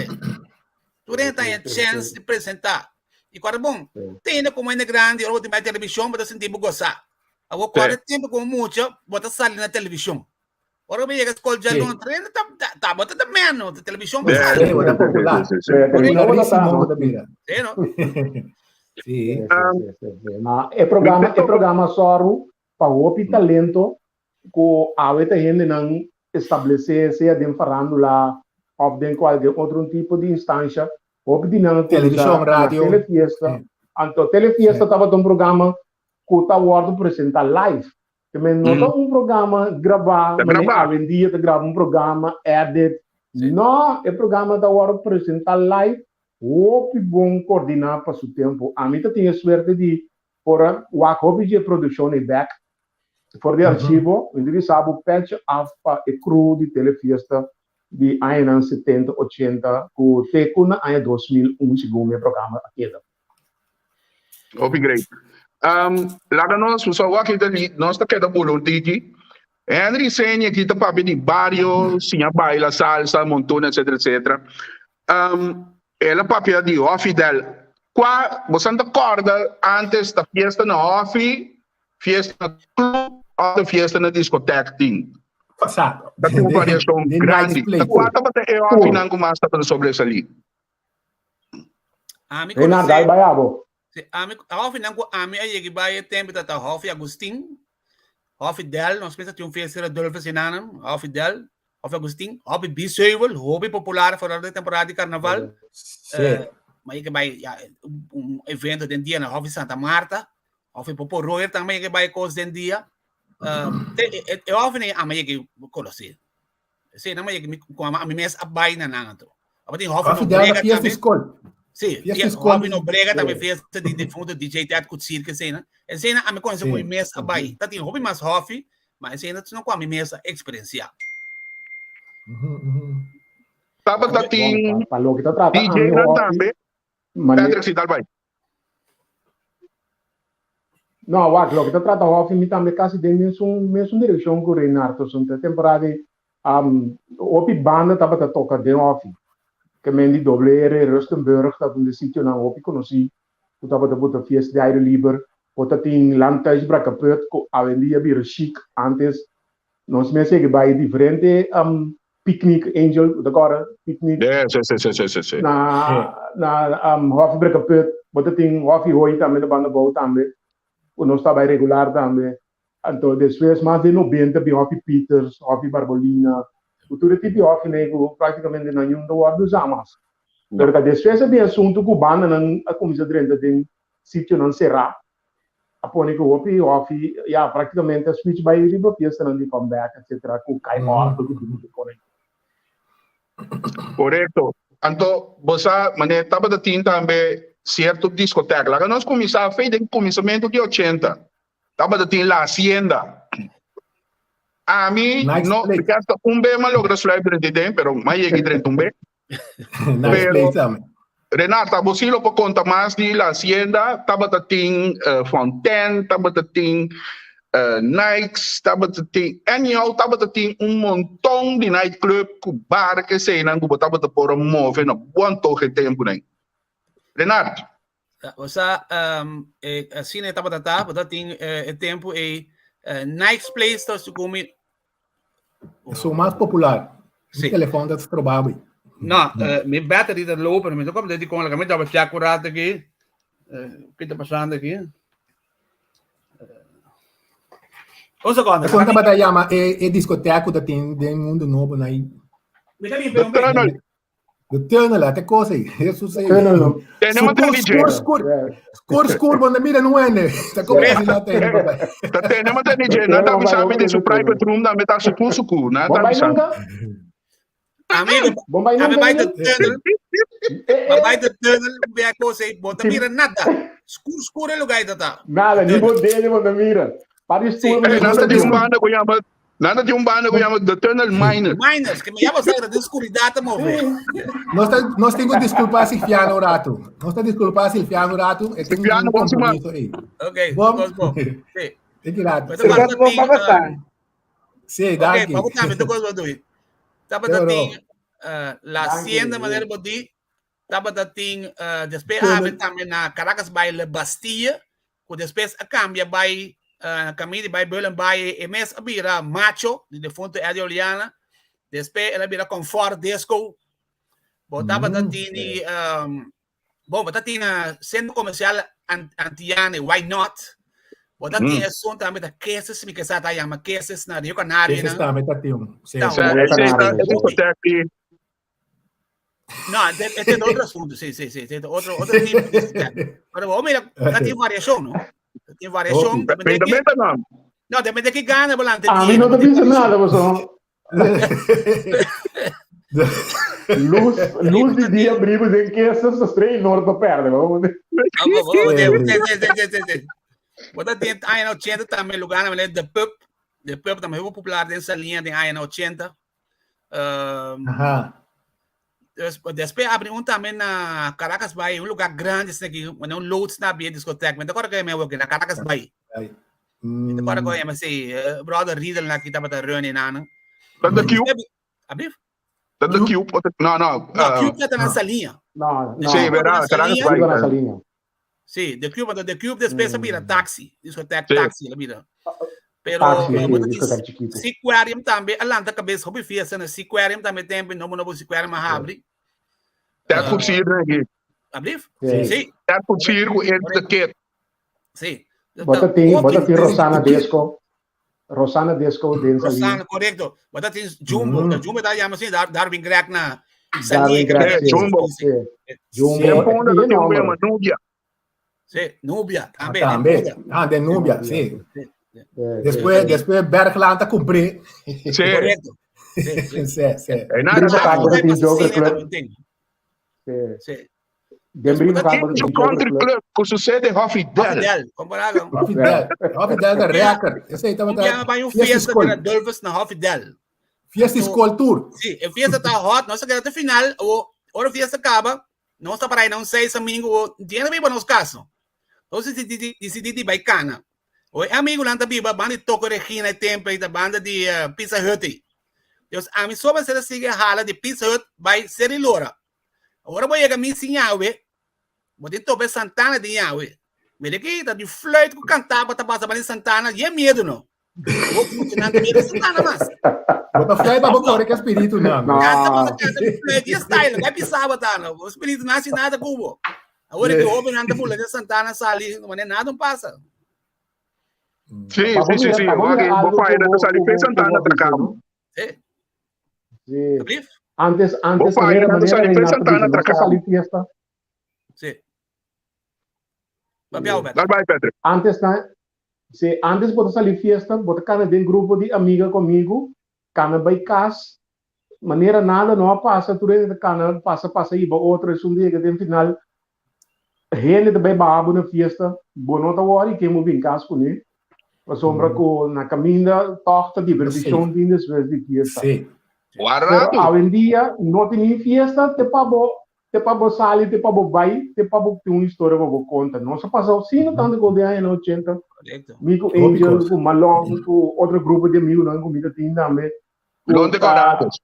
Tu tem a chance de apresentar. E quando bom, tem como ainda grande, ou tem mais televisão, para sentir gozar. Agora quando tempo como muito, bota sair na televisão. Ora bem, a escola já não treina, tá botando menos, a televisão vai sair. É popular. Sim. É programa só para o talento que a gente não estabelecer se dentro farándola ou dentro qualquer outro tipo de instância, ou de não televisão, rádio, telefiesta. Então, telefiesta estava um programa que está o apresentar live. Também não é um programa gravar, mas dia de gravar um programa edit. Não, é programa da hora apresentar live. O que bom coordenar para o tempo. A mim tem a sorte de por o hobby de produção e back for de arquivo, onde sabe o patch up e cru de telefiesta de anos 70, 80, que teco na ano 2001 segundo o programa aqui. Upgrade. Lá nós, pessoal, aqui nós está querendo bolo tiki. Henry Senha aqui está para de barrio, sinha baila, salsa, montona, etc, etc. Ela papel de off dela. Qua você não acorda antes da fiesta na off, fiesta na clube ou fiesta na discoteca tem. Passado. Da uma variação grande. Da quarta bate é off não mais está sobre essa ali. Renata Baiabo. A final a minha aí que vai tempo da Hof Agustin, Hof Del, nós pensamos que um festa Adolfo Sinana, Hof Del, Hof Agustin, Hof Biseuvel, hobby popular fora da temporada de carnaval. Mas que vai evento de dia na Hof Santa Marta, Hof Poporoer também que vai coisa de dia. Eu Hof nem a minha que conheci. Sei não mais que com a minha mesa abai na nanto. A tem Hof no brega também. Sim, Hof no brega também fez de fundo DJ teatro com circo assim, né? Esse na a me conhece com imensa abai. Tá tem Hof mais Hof, mas esse ainda não com a imensa experiência. Tava tá tem falou que tá tratando DJ também. Pedro Cidal vai. Não, o que tá tratando Hof me também quase de mesmo direção com o Renato, são temporada Hof banda tava tá toca de Hof. Que men die dobleren in Rustenburg, dat in de sitio na Hopi conosci, dat we de fiesta de aire libre, dat in landhuis kapot, avenida bir chic antes, nós me que vai diferente picnic angel, agora picnic. Sim. Na Hofi kapot, dat in Hofi hoi também banda bou também, o nós tá vai regular também. Então, depois mais de 90 bi Hofi Peters, Hofi Barbolina, o tudo tipo off nego praticamente não nenhum do guardo zamas. Porque a defesa de assunto cubano não a comissão de tem sítio não será. A pone que o off já praticamente a switch by riba fiesta não de comeback etc. Com cai morto tudo correto. Então, você mané tava da tinta também certo discoteca. Lá nós começamos a fazer em começamento de 80. Tava da tinta La Hacienda. A mim, não, porque bem mal logra sulle presidente, pero mais é que 31 bem. Renata, você não pode contar mais de La Hacienda, tava tem Fontaine, tava tem Nikes, tava tem anyhow, tava tem montão de nightclub, bar que sei, não, tava por mover no bom toque tempo nem. Renata. Você assim né tava tem tempo e Nikes Place tá como sou mais popular. O telefone da trabalho. Não, minha bateria está low, mas eu como desde com ela, estava já curado aqui. O que está passando aqui? Ouça quando. Quando a chama é discoteca da tem de mundo novo aí. Me dá bem pergunta. The tunnel, até coisa aí. Isso sei. Tunnel. Score, quando mira no ene. Tá como assim lá tem, papai. Tá tendo uma TNG, não tá avisando desse private room da metade suco, não tá avisando. Amigo, Bombay a nunca. vai do tunnel. A vai do tunnel, vê coisa aí, bota mira nada. Escuro é lugar aí, tá. Nada, nem dele, manda mira. Para isso, Nada de banda que chama The Tunnel Miners. Miners, que me chama sair da escuridade, mover. Nós temos que desculpar se fiar no rato. Nós temos que desculpar se fiar no rato. Se fiar no compromisso aí. Ok, bom. bom. Tem que rato. Mas vou passar. Sim, dá ok, aqui. vamos também, tu gosta do Tapa da ting, la hacienda maneira bodi. Tapa da ting, depois abre também na Caracas by La Bastilla, que depois a cambia by caminho by Berlin by MS abira Macho, de defunto Eddie Oliana. Depois ela abira Comfort Disco. Botava da ting, bom, botava ting centro comercial Antiane, Why Not? Botava ting assunto também da cases, me que sa tá chama cases na Rio Canário, né? Também tá tem um. Não, é outro assunto, sim, outro tipo de discoteca. Mas o homem tem variação, não? Tem variação. Não, depende de que gana, volante. A mim não tá pensando nada, moção. Luz de dia, brigos em que essas três norte para perto. Vamos ver. Bota dentro da AN 80 também, lugar na maneira de pub. De pub também é popular dessa linha de AN 80. Depois abre também na Caracas Bay, lugar grande, aqui, um load na Bia discoteca. Mas agora que é meu aqui, na Caracas Bay. Agora que é, mas sei, brother Riddle na aqui, tava da reunião, não? Tá da Cube? Abrir? Tá da Cube? Não. Cube tá nessa linha. Não. Sim, verdade, Caracas Bay. Nessa linha. Sim, The Cube depois vira táxi, discoteca táxi, ela vira. Pero Seaquarium também, Atlanta cabeça, hobby fiesta, na Seaquarium também tem, não Seaquarium abre. Tá curtindo aqui. Abrir? Sim. Tá curtindo entre que. Sim. Bota tem Rosana Disco. Rosana Disco dentro ali. Rosana, correto. Bota tem Jumbo, Jumbo tá chamando assim, Darwin Greg na Jumbo. Jumbo é uma Núbia. Sim, Núbia também. De Núbia, sim. Depois Berkland tá cumprir. Sim. Correto. Sim. É nada Sim. O Country Club, com sucesso é Hofidel. Comparado. Hofidel da Record. Esse aí também tá. Vai fiesta de Dolphins na Hofidel. Fiesta Escultura. Sim, a fiesta tá hot, nossa quer até final, a fiesta acaba, não está para aí, não sei, amigo, tinha bem para nos casos. Então, se decidi vai cana. O amigo lá também, a banda de Toco Regina Temple, da banda de Pizza Hut. Deus, a mim só vai ser assim, a hala de Pizza Hut vai ser ilora. Agora vou chegar a mim sem Yahweh. Vou ter tope Santana de Yahweh. Me daqui, tá de flöte que cantava, tá passando ali Santana, e é medo, não? Vou funcionar de medo Santana, mas. Bota flöte para botar que é espírito, não. Canta de flöte, e style, vai pisar, botar, não. O espírito não nasce nada com o agora que o homem anda por de Santana, ali, não é nada, não passa. Sim. Vou para ainda sair fez Santana atracado. Sim. Antes maneira Santana atracado. Fiesta. Sim. Vai, Pedro. Antes bota sair fiesta, bota cada de grupo de amiga comigo, cana by casa, maneira nada não passa, tudo é cana passa aí, outra é um dia que tem final, gente também babo na fiesta, boa nota hora que eu vim casa com ele, a sombra com na caminha torta diversão de desvés de fiesta. Sim. Pero hoje em dia não tem fiesta, te para sair, te para vai, te para ter uma história para contar. Não só passa assim, não tanto com a no 80. Mico Angel, com Malong, com outro grupo de amigos, não comigo tem também. Long decorados.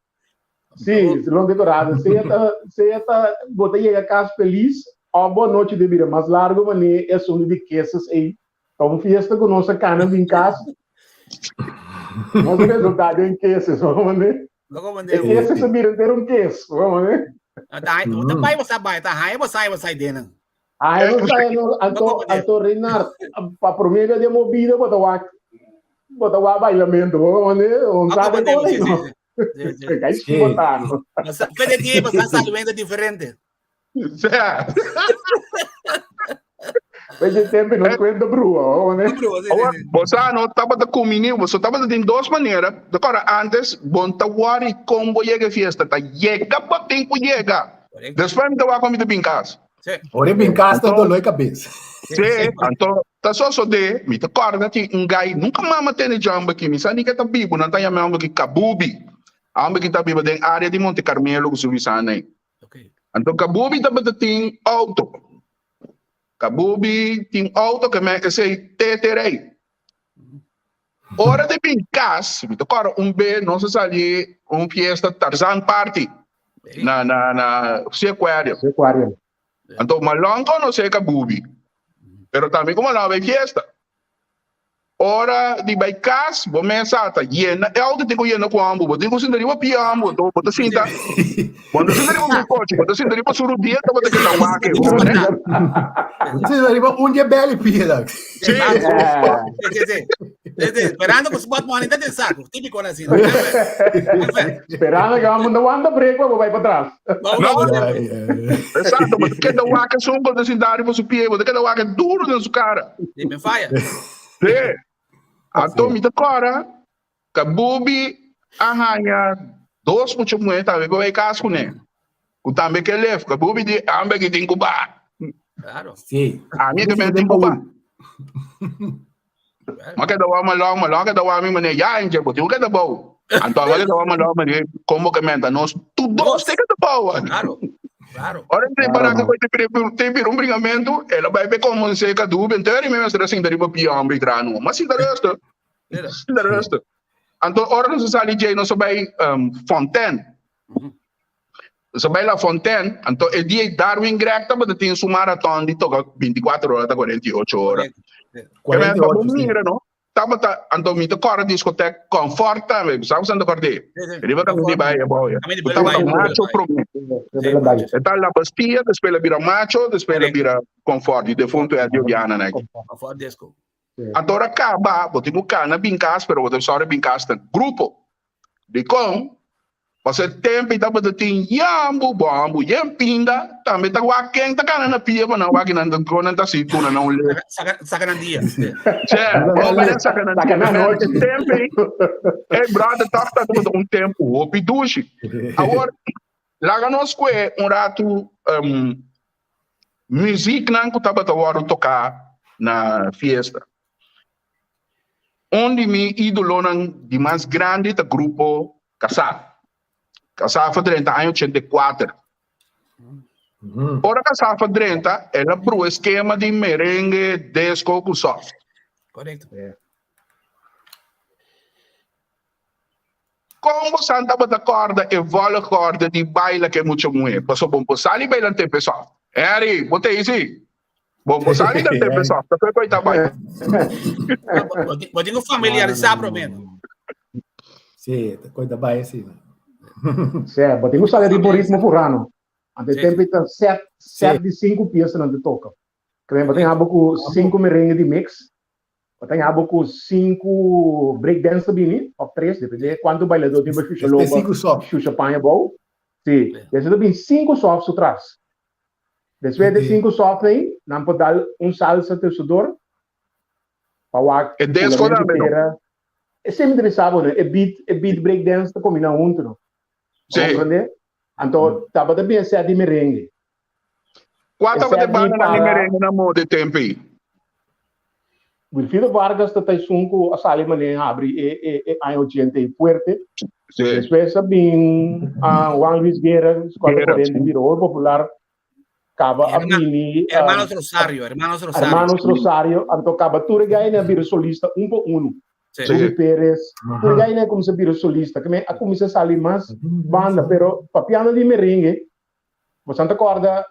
Sim, long decorados. Você está botando a casa feliz, a boa noite de vida, mas largo mané é som de queças aí. Então fiesta com nossa cana em casa. Mas o resultado é em queças, vamos ver. Esse sabiam ter queijo, vamos ver. Também você vai, tá? Aí você sai dentro. Aí eu saio, Anto Reinar, para prometer de movida, botar o bailamento, vamos ver. Kaya esquivotano. Pwede di ba sa salwenda diferente? Pwede sempre non kwento bruo. Bosano, tava da comini, você tava de duas maneiras. Agora, antes, bom tawari combo chega fiesta, tá chega pra tempo chega. Depois me tava comida bincas. Ora bincas todo loi cabeça. Sim, então, tá só de, me te corda que gai nunca mama tem jamba aqui, me sabe que tá bibo, não tá chamando que kabubi. Amba que tá bibo den área de Monte Carmelo que subi sana. Okay. Então kabubi tá tem auto. Kabubi tem auto que me que sei teterei. Hora de bincas, me te corda B, não se sali fiesta Tarzan Party. Na Sequarium. Então, malongo não sei kabubi. Pero também como lá vai fiesta. Ora de vai cas, vou mensata, yena, eu te tenho yena com ambo, vou ter que sentir uma piambo, tô bota cinta. Quando você tem um coche, quando você tem uma surubia, tá bota que tá waque, né? Você vai levar dia belo pila. Sim. Esperando que os bot morning tá de saco, típico assim. Esperando que vamos no anda break, vai para trás. Exato, mas que da waque são quando você dá para subir, você que da waque duro na sua cara. Me falha. Sim. Então, me decora, kabubi, arranha, dois muito muito, também vai casco, né? O também que leva, kabubi de ambe que tem cuba. Claro. Sim. A minha também tem cuba. Mas que da uma long, que da uma minha já em Jebo, tem que da bom. Então, que da uma long, como que menta, nós todos tem que da bom. Claro. Claro. Ora, tem para que tem um bringamento, ela vai ver como se que do bem ter mesmo se assim daria para pião bem grano, mas se resta. Então, ora não se sali de não vai Fontaine. Se vai lá Fontaine, então é dia Darwin Greg tá tem um maratona de toca 24 horas a 48 horas. 48 mira, não? Tava então me decora discoteca confortável, sabe onde acordei? Ele vai me vai é bom. Tava macho problema. Então la Bastia, depois vira macho, depois vira conforto, de fundo é Diana, né? Conforto disco. Agora acaba, botar no cana bincas, pero botar só bincas grupo. De com você tempo e tava tem yambu bombo, yampinda, também tá quem tá cana na pia, mas não vai que não tá se tu não lê. Sacanandia. Olha sacanandia. Tempo. É brother, tá um tempo, o piduche. Agora lá nós que rato música não que tava tocar na fiesta. Onde me ídolo de mais grande do grupo Casafa 30 anos 84. Ora Casafa 30 ela pro esquema de merengue, disco com soft. Correto. Como Santa Bata corda e vola corda de baila que é muito muito. Passou bom posali baila tem pessoal. Eri, botei isso. Bom posali da tem pessoal. Tá foi coisa baila. Pode familiarizar pro menos. Sim, coisa baia assim. Sim, pode usar de ritmo furano. Ante tempo está 7 de 5 piezas não te toca. Creio que tem com 5 merengue de mix. Tem com 5 breakdance também, ou 3, depende de quanto bailador tem para chucha lomba, chucha panha bom. Sim, esse também 5 softs atrás. Depois de 5 softs aí, não pode dar salsa tecedor. Para é 10 coisas mesmo. É sempre interessado, né? É beat breakdance tá combinando junto, não? Sim. Então, tava também 7 de merengue. Quanto vai ter na merengue na moda de tempo aí? Wilfrido Vargas está junto a Salima nem abre em 80 e fuerte. Depois também Juan Luis Guerra, escola corrente virou popular. Acaba a Bini. Hermanos Rosario. Então acaba tudo ganha vira solista 1 por 1. Ruby Pérez, tudo ganha como se vira solista. Que a comissão sali mais banda, pero papiano de merengue. Você não acorda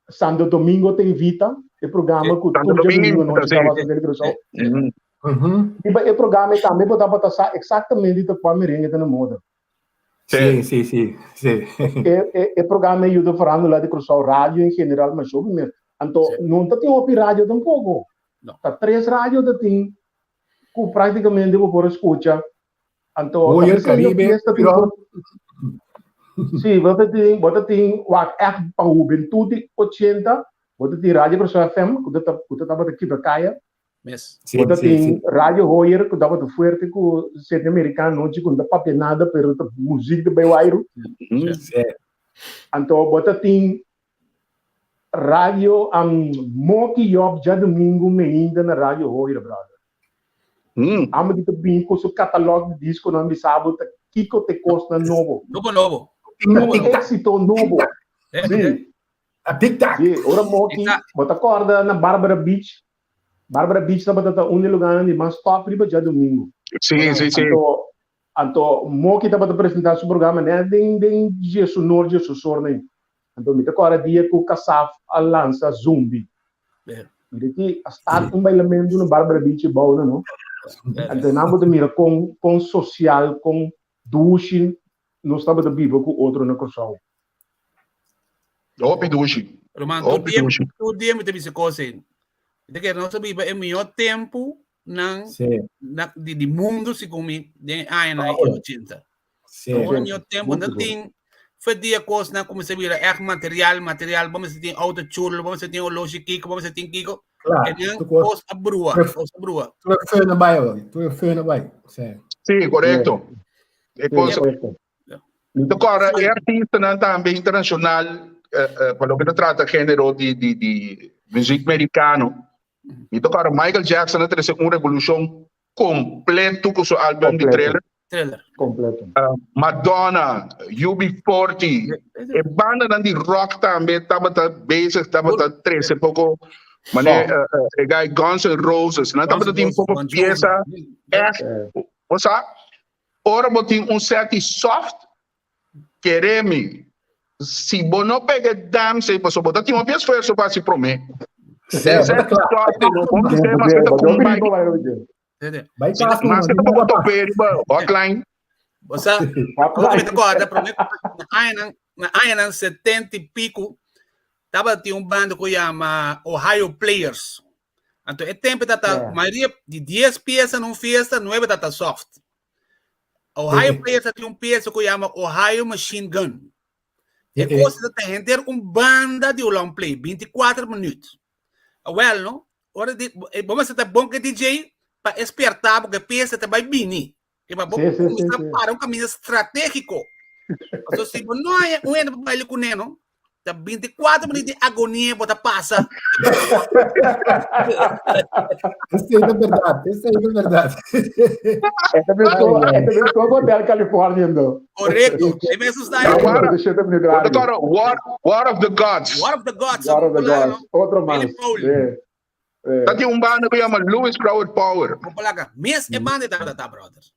Santo Domingo tem Vita. O programa que todo domingo nós estamos fazendo gravação. E o programa também pode passar exatamente do qual merengue está na moda. Sim. O programa ajuda falando lá de cruzar rádio em geral, mas então não tem uma rádio tampouco. Tá 3 rádios da tem que praticamente eu vou escutar Então, Royer, Caribe, pero... Sim, você tem o echt para o Bentuti 80, você tem Rádio Professor FM, que você estava aqui para Caia. Você tem Rádio Royer, que estava de forte com o set americano, não tinha papel nada, mas a música de Bewairo. Então, você tem Rádio Moki Job, já domingo, ainda na Rádio Royer, brother. Amo que também com o catálogo de disco, não me sabe, Kiko te costa novo. Novo. Éxito novo. Sim. A tic-tac. Sim, ora Moki, você acorda na Barbara Beach. Barbara Beach estava um lugar onde mais top riba já domingo. Sim. Então, Moki estava apresentando o programa, né? Den dia sonoro, dia sorne. Então, me agora dia com o Kasaf a lança Zumbi. Mira que está bailamento no Barbara Beach bom, não? Então, nada de mira com social, com duche, não estava de vivo com outro na coção. Opi duche. Romano, todo dia me teve essa coisa. Porque nós sabemos é o melhor tempo de mundo se come de anos 80. Então, o melhor tempo não tem foi dia coisa na como se vira é material, vamos ter auto chulo, vamos ter o logic, vamos ter Kiko. É coisa brua. Tu é feio na baia. Sim, correto. É coisa. Então, agora, é artista também internacional, quando se trata de gênero de música americano. Então, agora, Michael Jackson teve uma revolução completo com seu álbum de Thriller. Completo. Madonna, UB40, e banda de rock também, estava basic, estava 13 pouco, mas é Guns N' Roses, não estava um pouco pieza, ou seja, ora botem set soft, quereme, se você não pega dance, você pode botar uma pieza foi para se prometer. Set soft, não dizer, mas está com mas você está com toperi, hotline. Você agora na Ayanan 70 e pico tava tinha banda que chama Ohio Players. Então é tempo da maioria de 10 peças numa festa, 9 da soft. Ohio Players tinha peça que chama Ohio Machine Gun. É coisa de render banda de long play 24 minutos. Well, não? Ora vamos ser bom que DJ para espertar porque peça também bini. Que é para um caminho estratégico. Então, se não é um baile com ele, tá 24 minutos de agonia para passar. Isso aí é verdade. É também o Hotel Califórnia, não. Correto. É mesmo está aí. Agora, War of the Gods. Outro mais. Tem banda que chama Louis Flower Power. Mês é banda da brothers.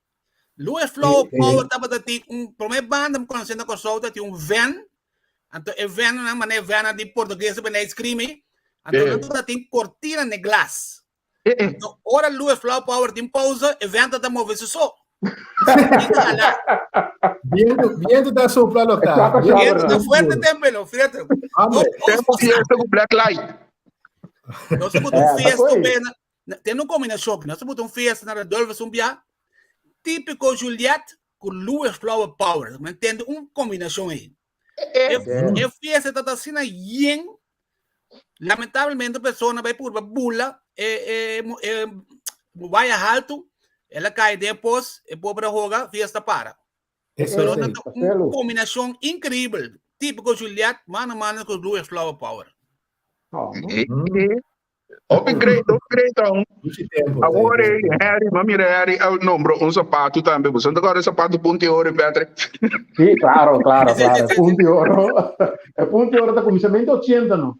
Louis Flower Power estava a primeira banda me conhecendo com solta tinha van. Então é van na maneira van de português para não escrever. Então tem cortina de glass. Então ora Louis Flower Power tem pausa e van está movendo só. Viento da sopra local. Viento da fuerte tempelo, fíjate. Tempo fiesta com black light. Nós temos um festa tem uma combinação, nós temos um festa na Rodolfo Zumbia, típico Juliette com Louis Flower Power, me entende? Uma combinação aí. É festa está assim aí, lamentavelmente a pessoa vai por bula, vai a alto, ela cai depois, e pobre roga, festa para. Uma combinação incrível, típico Juliette, mano com Louis Flower Power. Open great. Agora, Harry, Harry, é o número, sapato também. Você agora sapato ponto de ouro, Patrick. Sim, claro. Ponto de ouro. É ponto de ouro da começamento 80, não?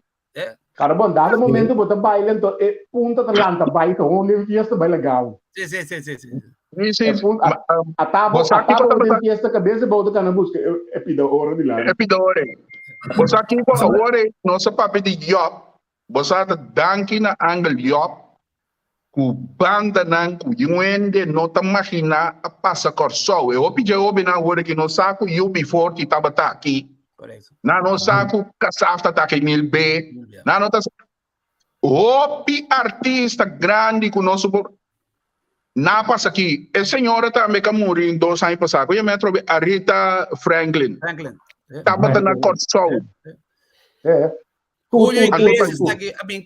Cara, bom, dado momento, você baila, então, é ponta da lanta, baila, onde fiesta vai legal. Sim. A tábua onde fiesta, cabeça, volta cá na busca, é pida ouro de lá. É pida ouro. Você aqui agora nosso papel de job, você está dando na angle job, que banda não, que ainda não está imaginando a passar corso. Eu pedi na hora que nós saco UB40 estava aqui, na nós saco Kasaf está aqui em B, na nós artista grande que nós Napas aqui, a senhora também que morreu em 2 anos passados, eu me trouxe a Rita Franklin. Estava na Corção. Julio Iglesias,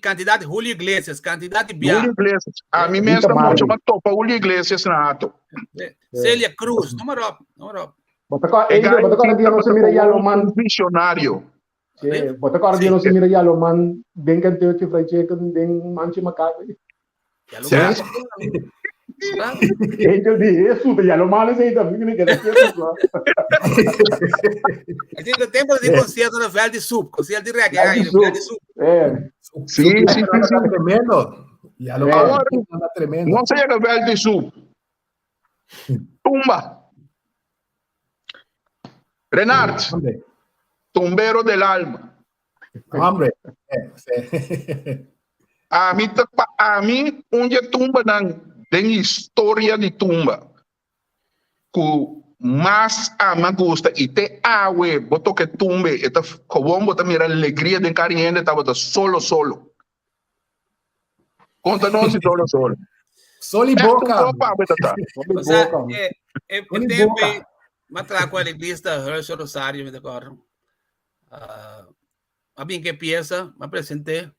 candidato Julio Iglesias, candidato Bia. Julio Iglesias. A mim mesmo muito uma topa Julio Iglesias na ato. Celia Cruz, número. Bota agora dia não se mira Yaloman. Visionário. Bota agora dia não se mira Yaloman, den kan teu que vai chegar den manche macaco. Angel de isso, de Yaloman é também que quer dizer lá. Ainda tempo de concerto na Vale de Sul, concerto de reggae, Vale de Sul. Sim. Tremendo. Agora, não sei que Vale de Sul. Tumba. Renard. Tumbero del alma. Hombre. A mim, onde tumba tem história de tumba. Que mais me gosta e te awe, boto que tumbe, eta como botar mira alegria de carinho, estava solo. Conta-nos solo. Sol e boca. Tempo, matra com a lista Herschel Rosário, me decorro. A mim que pieza, me apresentei,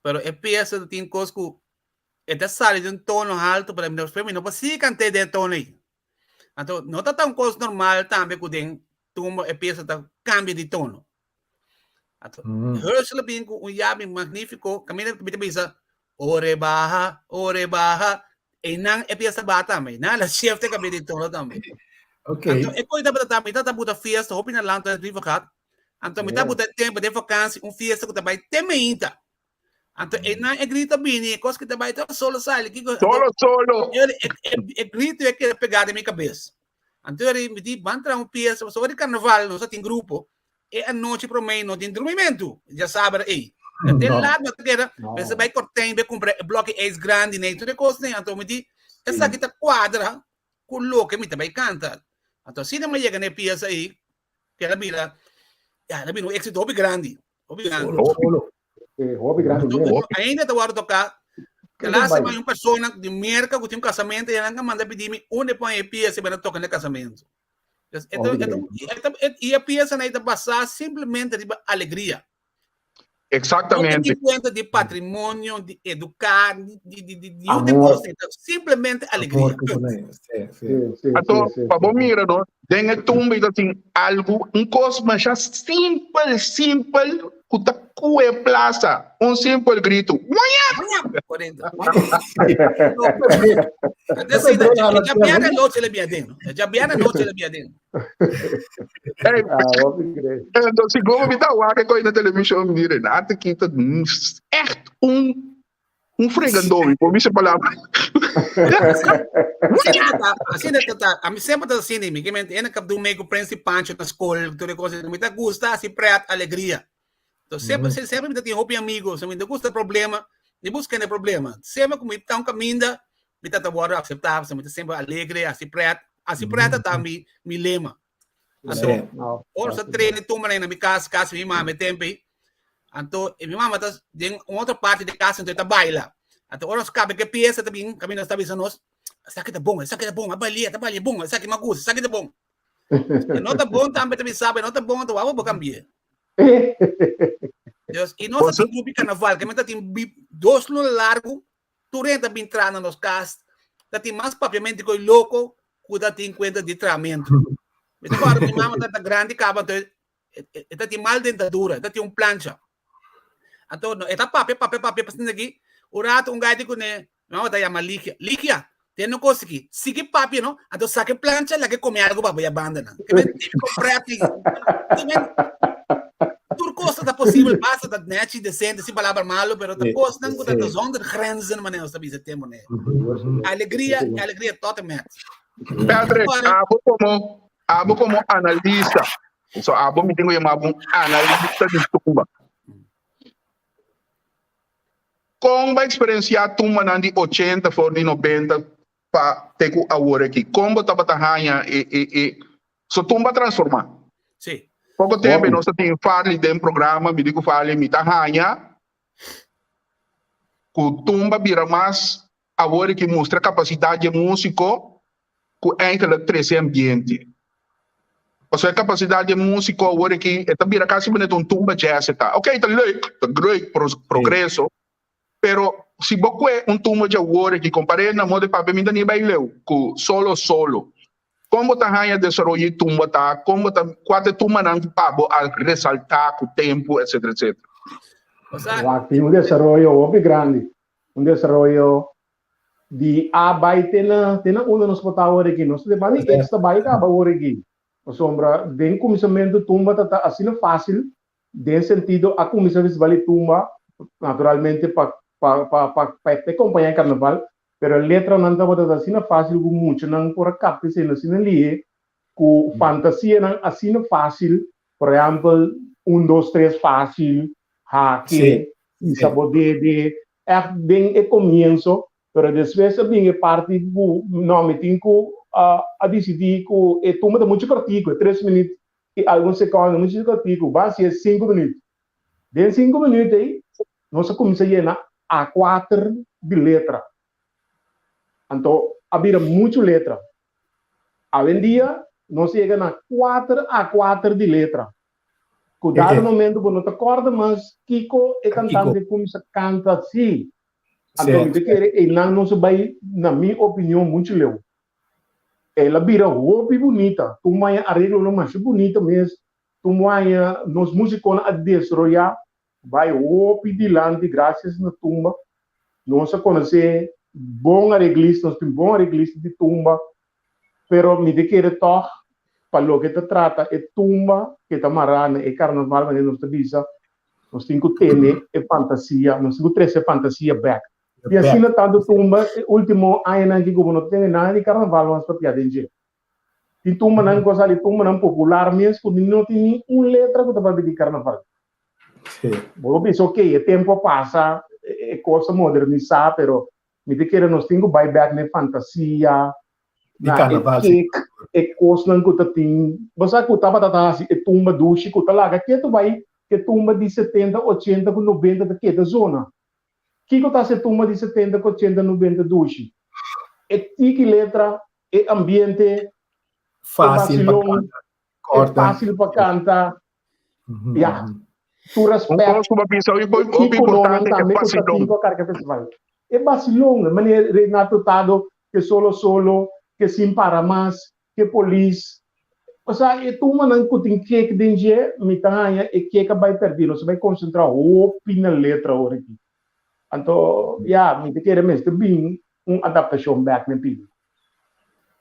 pero a pieza tem coisa que é sale de tono alto para mim, não precisa cantar de tono aí. Então, não está tão coisa normal também que tem a pieza cambia de tono. Então, Herschel bem com yabe magnífico, caminha que me pensa, ore baja, e não é pieza bata também, não, a chef tem cambia de tono também. Okay. Então, é coisa para também, tá buta festa, hoping na lanta de vacat. Então, me tá buta tempo de vacância, festa que também tem ainda. Então, não é grita bem, é coisa que também tá solo sai, Solo. É grito é que pegar na minha cabeça. Então, ele me diz, vamos entrar pieza, só de carnaval, nós tem grupo, e a noite para mim não tem dormimento, já sabe aí. Até lá, você vai cortar, vai comprar bloco ex grande, nem tudo é coisa, então me diz, essa aqui tá quadra, com louco, me também canta. Então, se não me chega na pieza aí, que ela vira um êxito grande. Hobby grande. Então, ainda te vou tocar. Que lá se vai uma pessoa de merca que tem casamento e ela manda pedir-me onde põe a pieza para tocar no casamento. E a pieza não é de passar simplesmente de alegria. Exatamente. Não tem conta de patrimônio, de educar, de outra coisa. Então, simplesmente alegria. Então, para bom mira, não? Tem a tumba e tem algo, coisa mas já simples, que tá cué plaza, simples grito. Já viana noite ele biadeno. Então, se como me dá o ar que coisa na televisão, me direm, até que tá echt fregandão, por mim se palavra. Assim a mim sempre tá assim, me que mente, que do meio principal na escola, toda coisa, me tá gusta, assim, preta, alegria. Então, sempre me tem roupa amigo, se me gusta problema, me busca problema. Sempre que me tá caminho, me tá aceitar, me tá sempre alegre, assim, preta tá me lema. Então, ora treino, toma na minha casa, minha mãe, tempo. Então, minha mãe tá em outra parte da casa, então tá baila. Então, ora cabe que pieza também, caminho está avisando nós, essa aqui tá bom, a balia, bom, essa aqui me gusta, essa aqui tá bom. E não tá bom também sabe, não tá bom, então vamos cambiar. E nós temos grupo de carnaval, que tem 2 anos largo, durante a entrada nos casas, tem mais papiamento que o louco, que tem conta de tratamento. Mas agora, minha mãe está grande, então tem mal dentadura, tem plancha. Então, está papi, passando aqui, o rato, gajo que minha mãe está chamando Likia, tem não consegui, sigue papi, não? Então, saque plancha, lá que come algo para abandonar. Que me comprar tudo coisa tá possível, basta da net decente, sem palavra malo, pero tá coisa não tá zonder grenzen, mas não está bem tempo, né? Alegria totalmente. Pedro, abo como analista. So abo me tenho chamado analista de tumba. Como experienciar tumba de 80 for de 90 para ter que agora aqui. Como tá batalha e so tumba transformar. Sim. Pouco tempo nós temos falado de um programa, me digo falei, me tá ranha, que tumba vira mais agora que mostra a capacidade de músico que eigenlijk trece ambiente. A sua capacidade de músico agora que é também a casa bonita tumba jazz tá. Ok, tá leuk, tá great progresso. Pero se você é tumba de agora que compare na moda para mim nem vai leu, com solo. Como tá ganha desenvolver tumba tá, como tá quatro tumba não para a ressaltar com o tempo, etc, etc. Tem um desenvolvimento grande, um desenvolvimento de abai tena uma nos botar agora aqui, nós temos extra baita agora aqui. Sombra, den comissamento tumba tá assim fácil, den sentido a comissão vale tumba, naturalmente para acompanhar carnaval, pero a letra não tá assim fácil com muito, não por captar assim ali, com fantasia não assim fácil, por exemplo, 1, 2, 3 fácil, hack, sabode, é bem é começo, pero depois bem é parte do nome tem a decidir que toma muito cortico, 3 minutos e alguns segundos muito cortico, base é 5 minutos. Dentro de 5 minutos aí, nós começamos a llenar A4 de letra. Então, havia muito letra. Hoje em dia, nós chegamos a 4 A4 de letra. Cuidado no momento, quando não acorda, mas Kiko é cantante como se canta assim. Então, não se vai, na minha opinião, muito leu. Ela vira roupa bonita. Tu vai arreglar uma mais bonita mesmo. Tu vai nos músicos a desrolar. Vai roupa dilante, graças na tumba. Nós conhecemos bom arreglista, nós temos bom arreglista de tumba. Pero me querer toch, para o que te trata, é tumba, que está marana, é carnaval, mas nós te diz, nós temos que ter é fantasia, nós temos que trazer fantasia back. E assim, na tanto tumba, último ano que não tem nada de carnaval, mas para piada em dia. E tumba não gosta de tumba não popular mesmo, porque não tem letra que está de carnaval. Vou pensar, ok, o tempo passa, é coisa modernizar, pero me querer nós temos que buy back na fantasia, de carnaval. É coisa não que tem, você que estava assim, é tumba duche, que está lá, que tu vai, que tumba de 70, 80, 90 daquela zona. Que está se tumba de 70, 80, 90 duche. É tique letra, é ambiente fácil para cantar. Tu respeita. É vacilão, mas Renato Tado, que solo, que sim para mais, que polícia. Ou seja, é tu não tem que dengue, me tanha, é que vai perder, você vai concentrar na letra agora aqui. Então, me querer mesmo bem uma adaptação back na pilha.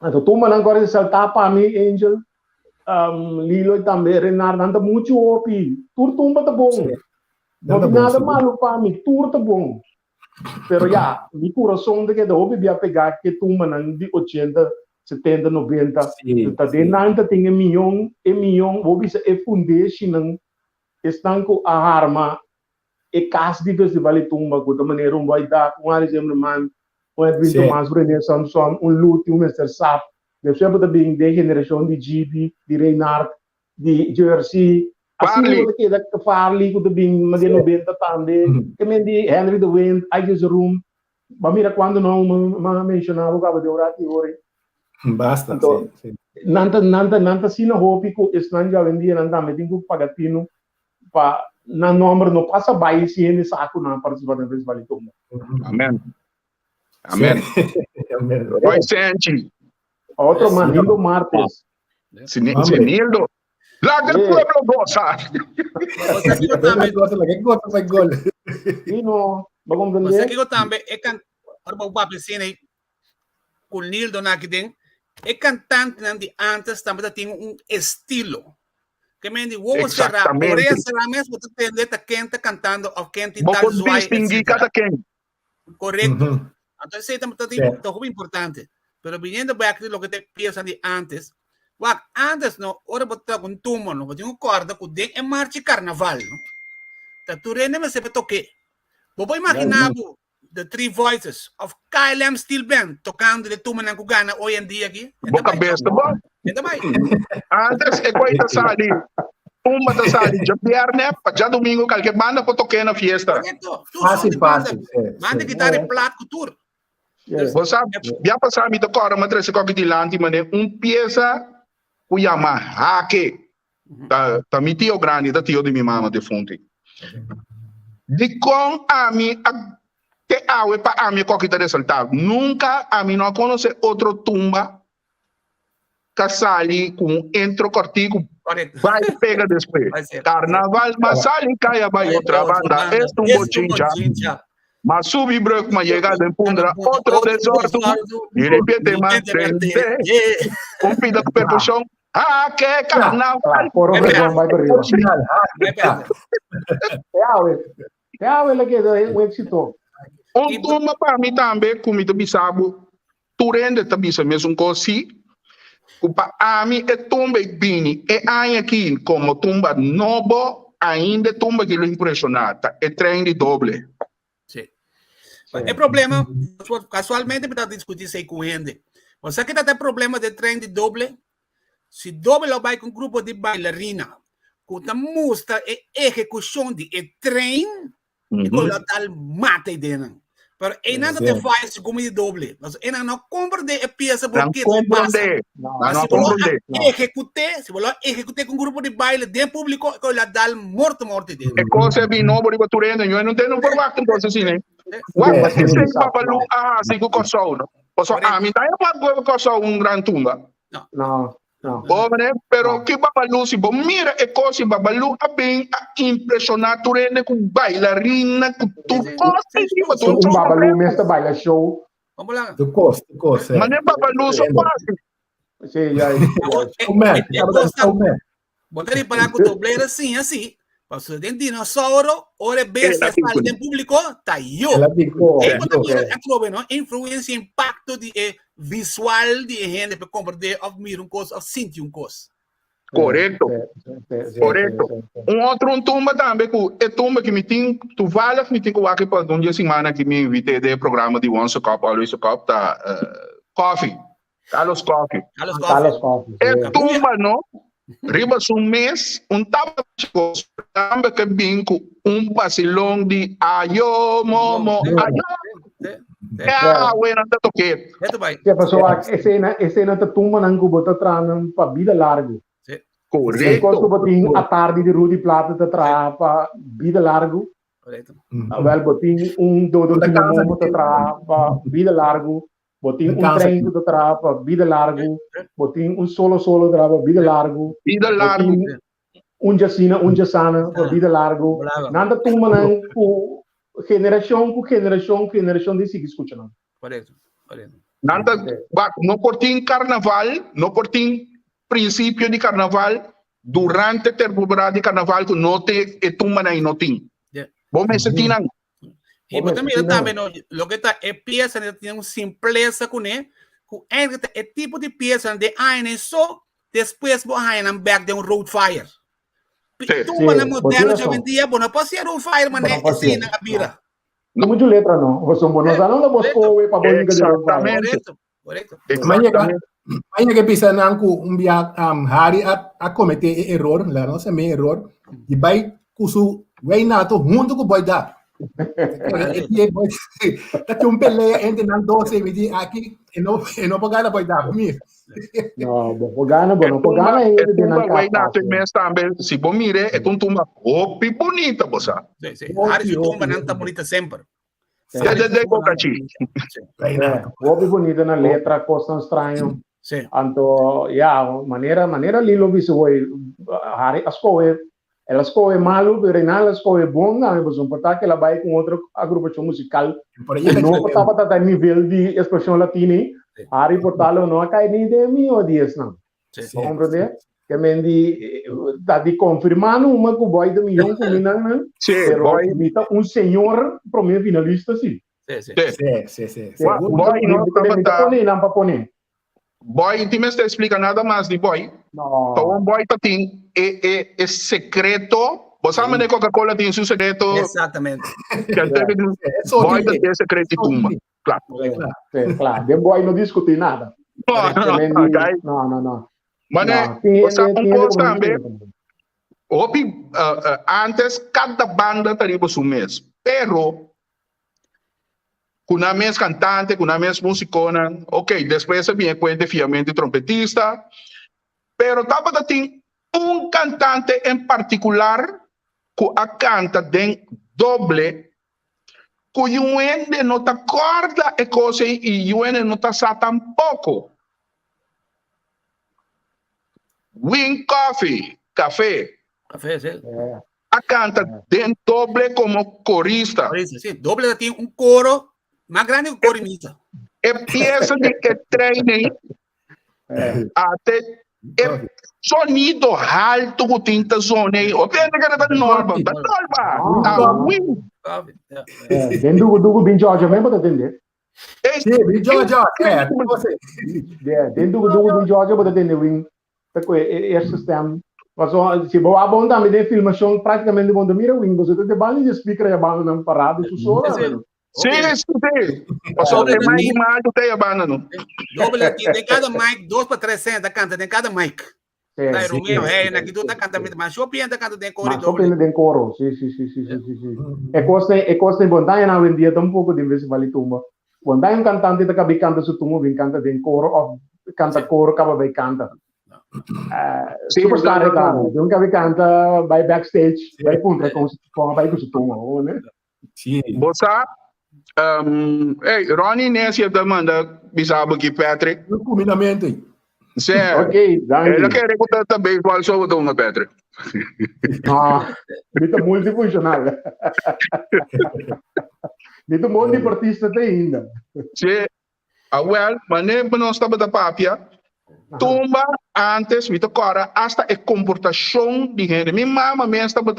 Então, tu não agora saltar para mim, Angel, Lilo também, Renato, anda muito opi. Tur tumba tá bom. Não tem nada malo para mim, tur tá bom. Pero mi coração de que da obi via pegar que tumba não de 80, 70, 90. Tá de nada tem milhão, obi se é foundation não estão com a arma e cas de festival tumba com da maneira vai dar um exemplo man, um evento mais René Samson, Luti, Mr. Sap. Eu sempre também de geração de GB, de Reinhardt, de Jersey, assim que da Farley, que também mas de 90 também, que me de Henry the Wind, I Just Room, mas mira quando não mencionava o cabo de orati ore. Basta. Então, nanta sina hopi ko isnan já vendia nanta me tenho pagatino pa na número não passa baixo se ele saco na participar da vez vale tomba. Amém. Vai sente. Outro Manildo Martes. Sinildo. Lá del pueblo goza. Fai gol. Você que também é o papo cine com Nildo naquele é cantante de antes também tem estilo. Que me diz, vou será por isso será mesmo tu tem letra quente cantando ou quente tal zoai. Cada quem. Correto. Então isso também é muito importante. Pero viniendo back de lo que te piensan de antes, antes no, ahora botar con tumo, no, botar un corda con den en marcha carnaval, no. Ta tu rene me se toque. Vos imaginar the three voices of Kyle M. Steel Band tocando de tumo na cugana hoy en día aquí. Boca besta ba? Antes é coisa sali. Uma da sali, já viernes, já domingo, qualquer banda para tocar na fiesta. Fácil. Banda guitarra e plat cultura. Você já passou me tocar uma três coque de lante, mas peça que chama hake. Tá me tio grande, tá tio de minha mama de fonte. De com a mim que awe para a mim coque de resultado. Nunca a mim não conhece outro tumba que sali com entro cortico. Vai pega depois. Carnaval, mas sali caia vai outra banda. Este um bochincha. Mas subi branco, mas chegada em Pundra, outro desorto, e repete mais frente, um pida com percussão, que carnaval. Por um região vai para riba. É awe lá que é um êxito. Tumba para mim também, comida bisabo, turende tabisa mesmo cosi, para a mim é tumba e bini, é aí aqui como tumba novo, ainda tumba que lo impressionata, é trem de doble. É problema, casualmente, me está discutindo isso aí com ele. Você que tem problema de trem de doble, se doble vai com um grupo de bailarina, com a música e execução de trem, e com o tal mate dentro. Mas ele não te faz como de doble. Ele não compreende a peça porque não compreende. Se você executar com um grupo de baile dentro público, com o tal morto dentro. É coisa bem nova de baturendo, eu não tenho por lá, então assim, né? Você tem papalu, assim com coçou, não? Coçou, me dá uma coçou um grande tumba. Não. Bom, né? Pero que babalu, se bom, mira, é coisa babalu, a bem impressionar turende com bailarina, com tudo. Um babalu mesmo baila show. Vamos lá. Tu costa. Mas nem babalu, só quase. Sim, já. Botar para com dobleira assim. Passou de dinossauro, ora besta está em público, tá eu. Influência, impacto de visual de gente para compreender ou mirar coisa ou sentir coisa. Correto. Um tumba também, é tumba que me tem, tu vale que me tem que aqui para um dia semana que me invitei de programa de Once Cup, Always Cup, tá Coffee. Carlos Coffee. É tumba, não? Ribas mês, tamba que binco, vacilão de ayo, momo, ayo. Bueno, tá toque. Que a pessoa, esse não tá tumba não que bota trana para vida largo. Correto. Quando botin a tarde de Rudy Plata tá tra para vida largo. Correto. Well, botin dodo de momo tá tra para vida largo. Botin trem do trapa, vida largo. Botin solo trapa, vida largo. Vida largo. Jasana, vida largo. Nada tumba não com geração de seguir escutando. Correto. Nada, não portin carnaval, não portin princípio de carnaval, durante a temporada de carnaval, que não te tumba não tem. Bom, mas se tinha. Y también lo que está es pieza tiene una simpleza con él, el tipo de pieza de eso después vos hay un back de un road fire. Tú van a moderno ya vendía, bueno, pues si road fire man es sin la vida. No mucho letra no, vos son buenos salón de Bosco we para poder de road fire. Correcto. Mañana que pisa nanku un día hari a cometer error, la no se me error y vai kusu way nato junto com boy da. Tá um peleia entre nós dois e aqui e não pagana pode dar comigo. Não, pagana é ele de não vai na mês também. Se bom mire é tumba opi bonita bossa. Sim. Ari tumba não tá bonita sempre. De cocachi. Opi bonita na letra, coisa estranho. Sim. Anto, maneira lilo visual. Hari ascoe ela escolhe malo, pero ela escolhe bom, não é porque ela vai com outra agrupação musical. Não estava até nível de expressão latina, Ari portalo não cai nem de mim ou dias não. Compreende? Que mendi está de confirmando uma que boy de milhão com mina, né? Pero imita senhor para mim finalista sim. Sim. Boy não para poner. Boy, ti me está explicando nada mais de boy. Não. Então, boy tem é secreto. Você sabe que Coca-Cola tem seu secreto? Exatamente. Boy tem secreto de tumba. Claro. De boy não discute nada. Não. Mas você compôs também. Antes, cada banda teria o mês. Pero, Kuna mes cantante, kuna mes musicona. Ok, después viene cuenta fiamente trompetista. Pero tapa da tem cantante en particular que canta den doble, que yuende no te acorda e cose y yuende no te sa tampoco. Win Coffee, café. Café, sí. Canta den doble como corista. Sí, doble tiene un coro más grande que un coro y misa. Empieza de que treine até sonido alto que tinta zona aí. O que é que da norma? Da norma. Tá win. Dentro do Georgia mesmo para atender. Sì, Big Georgia, Dentro do Georgia para atender wing. Eerste stem. Maar zo, se boa bom também de filmação praticamente bom mira wing, você tem bali de speaker e banda não parado sussurra. Sim, sim. Passou de mais imagem tem a banda não. Doble tem cada mic 2 para 300 canta tem cada mic. Tá Romeo, aqui tu tá cantando mas só pianta canta tem coro. Mas só pianta tem coro. Sim. É costa bom daí na vendia tão pouco de vez vale tumba. Quando daí cantante tá cabe canta su tumba vem canta tem coro ou canta coro acaba vai canta. Superstar cara, nunca vi canta vai backstage, vai punta com vai com su tumba, né? Sim. Bossa Ronnie Nessie da manda bisabo aqui Patrick. No combinamento. Certo. Ok, danke. Ela quer recuperar também qual só o uma Patrick. Muito multifuncional. Muito multiportista tem ainda. Sim. Well, mas nem nós estamos da papia. Tumba antes, me tocora, hasta a comportação de gente. Minha mama mesmo estava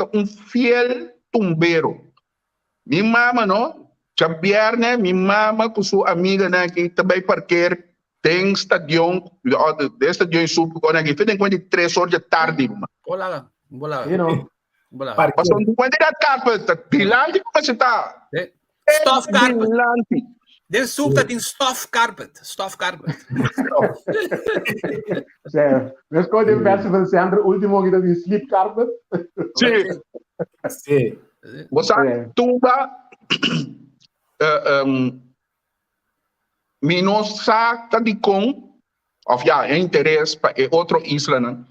fiel tumbeiro. Minha mama, não? Xavier, né? Minha mama com sua amiga, né? Que também parqueira, tem estadião, de estadião sub, que tem quando 3 horas da tarde. Olá. Passou um quando da tarde, pilante como você está? Stuff carpet. Den soep dat in stuff carpet. Mas quando eu peço para sempre, último que tem sleep carpet. Sim. Você tumba minosa de com of ja interesse para outro isla não.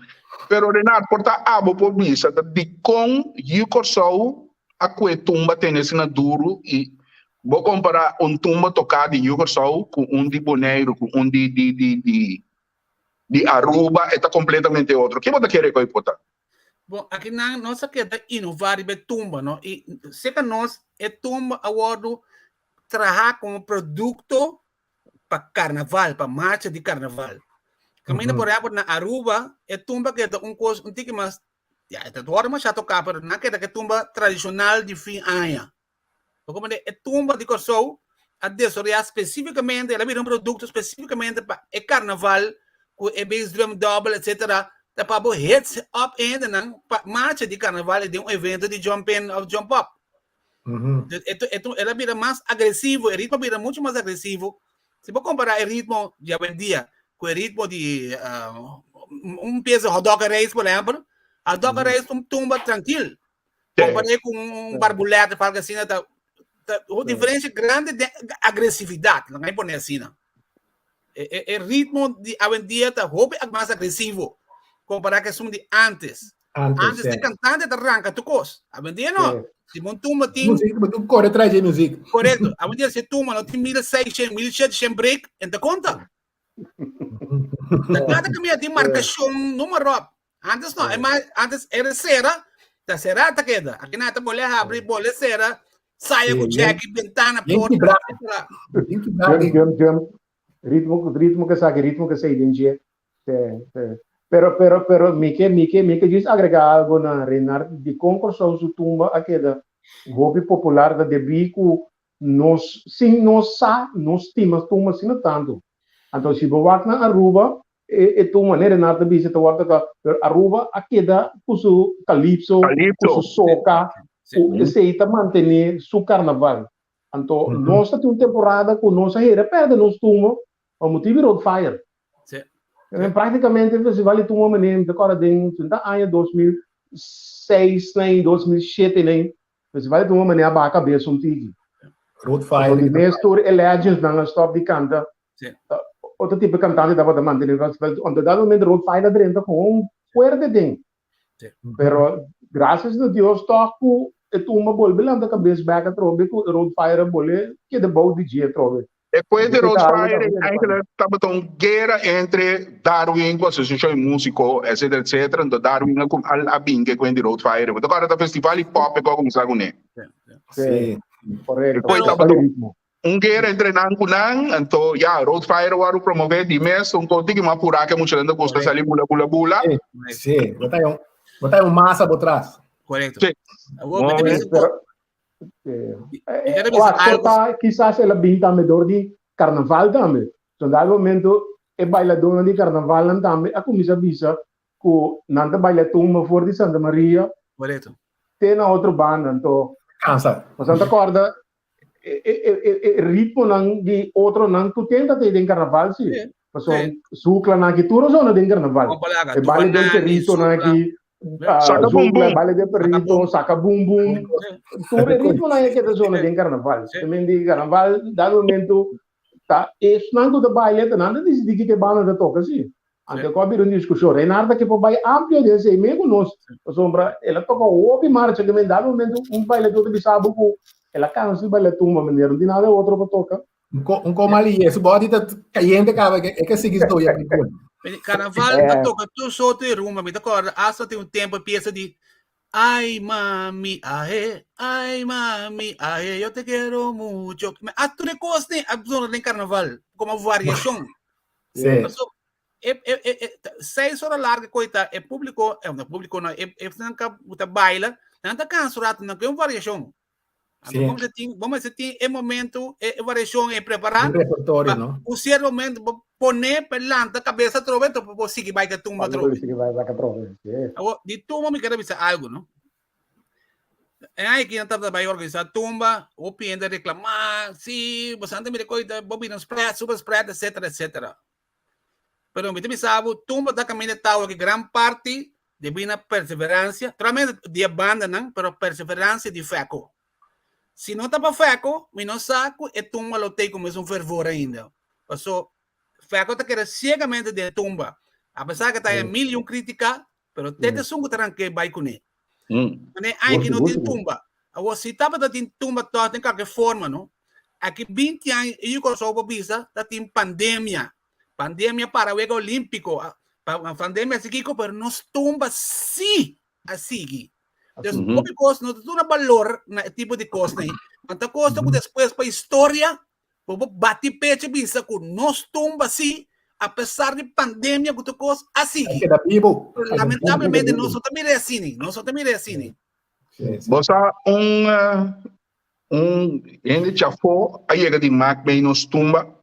Pero Renato porta abo por missa de com Yukorsou a que tumba tem esse na duro e vou comparar tumba tocado de Yugorsou com de Bonaire, com de Aruba, é completamente outro. O que você quer que eu possa? Bom, aqui nós queremos inovar e tumba, não? E se que nós tumba agora trabalhar como produto para carnaval, para marcha de carnaval. Caminho por exemplo na Aruba, tumba que é coisa tique mais, já é agora mas já tocar, mas não que tumba tradicional de fim ano. Como é tumba de Kosovo, a desoriar especificamente, ela vira produto especificamente para o carnaval, com o bass drum double, etc. Para o heads up ainda, para marcha de carnaval, de evento de jump in ou jump up. Ela vira mais agressivo, o ritmo vira muito mais agressivo. Se você comparar o ritmo de hoje em dia com o ritmo de peso hot dog race, por exemplo, a dog race tumba tranquilo. Comparei com barbulete, fala assim, a diferença grande de agressividade, não é por assim, não. O ritmo de hoje em dia está mais agressivo, comparado com o de antes. Antes de cantante arranca tu coisa. Hoje em dia não. Se tumba tem... Música, tu corre atrás de música. Correto. Hoje em dia se tumba não tem 1.600, 1.700 break, então conta. Cada caminho tem marcação número. Antes não, antes era cera, da cera está queda. Aqui não está mulher abrir bola cera. Saia com jack, ventana, porta. Ritmo que sabe, ritmo que se identifica. Pero Mike diz agregar algo na Renard de concurso su tumba aquela hobby popular da debico nos timas tumba sino tanto. Então se você na Aruba tumba né Renard de se tu Aruba aquela com su calypso, com su soca. Esse está manter su carnaval. Então, nós temos uma temporada com nossa rede perto de nosso tumbo, o motivo Road Fire. Praticamente, o festival de tumbo, agora tem 2006, 2007, o festival de tumbo, a cabeça um tigre. Roadfire. De meeste legends dan stop die kanten. Sì. Outro tipo de cantante dava de manter onde dado momento Roadfire dentro com fuerte ding. Sì. Pero graças a Deus toco e uma bolbelanda cabeça back trobe com Roadfire bole que de bom DJ trobe. E quindi Roadfire eigenlijk estava uma guerra entre Darwin, que associação músico, etc, etc, então Darwin com a binge quindi Roadfire. Mas agora da festival hip hop é como sabe né. Sim, correto. Depois estava guerra entre Nangunang, então Roadfire waru promover di mes, conti que mapura que muito ainda busca salir bula. Sim, botar massa por trás. Correto. Sim. Quizás ela binta melhor de carnaval também. Então, dado momento, é bailadora de carnaval também. A comissa bisa que não tá bailatuma for de Santa Maria. Correto. Tem na outra banda, então. Cansa. Mas não acorda ritmo não de outro não tu tenta ter em carnaval sim. Mas sucla na que tudo zona de carnaval. É baile de perito na que saca bumbum, baile de perito, saca bumbum. Tudo ritmo na que da zona de carnaval. Também de carnaval dado momento tá é não do baile nada decidi que banda da toca sim. Anche qua abbiamo discusso, Renata che poi vai ampio di essere me conosco, sombra e la tocca o di marcia che mi dà un momento un baile tutto di sabato e la canza si baile tumba maniera di nada outro para toca. Un po' mali è su body da caliente che si sto io. Carnaval toca tu sotto in Roma, mi ricordo, hasta tem un tempo pieza di ay mami, yo te quiero mucho. A tu le cose a zona del carnaval como variación. Sì. 6 horas larga coita é público não é baila não tá cansado não é uma variação vamos dizer é momento é variação é preparar o certo momento poner pelanta cabeça trovento para seguir vai que tumba trove de tumba me quero dizer algo não é aí que não tá vai organizar tumba ou piende reclamar se você anda me coita bobina spread super spread etc. Pero me sabe, tumba da caminho tal que grande parte de bina perseverança, realmente de banda não, pero perseverança de feco. Se não tá para feco, me não saco e tumba lo tem como fervor ainda. Passou feco tá querendo cegamente de tumba. Apesar que tá em milhão crítica, pero tete sungo tranque vai com ele. Né, aí que não tem tumba. Agora se tava da tem tumba toda tem qualquer forma, não? Aqui 20 anos eu que sou bobisa, tá tem pandemia. Pandemia para o olímpico, a pandemia seguiu, mas nos tumba sim a seguir. Então, como coisa não tem valor na tipo de coisa, quanto coisa que depois para a história, bate pecho bisa que nos tumba sim, apesar de pandemia que coisa a seguir. Lamentavelmente nós também é assim, Você ainda já foi aí que de Mac bem nos tumba.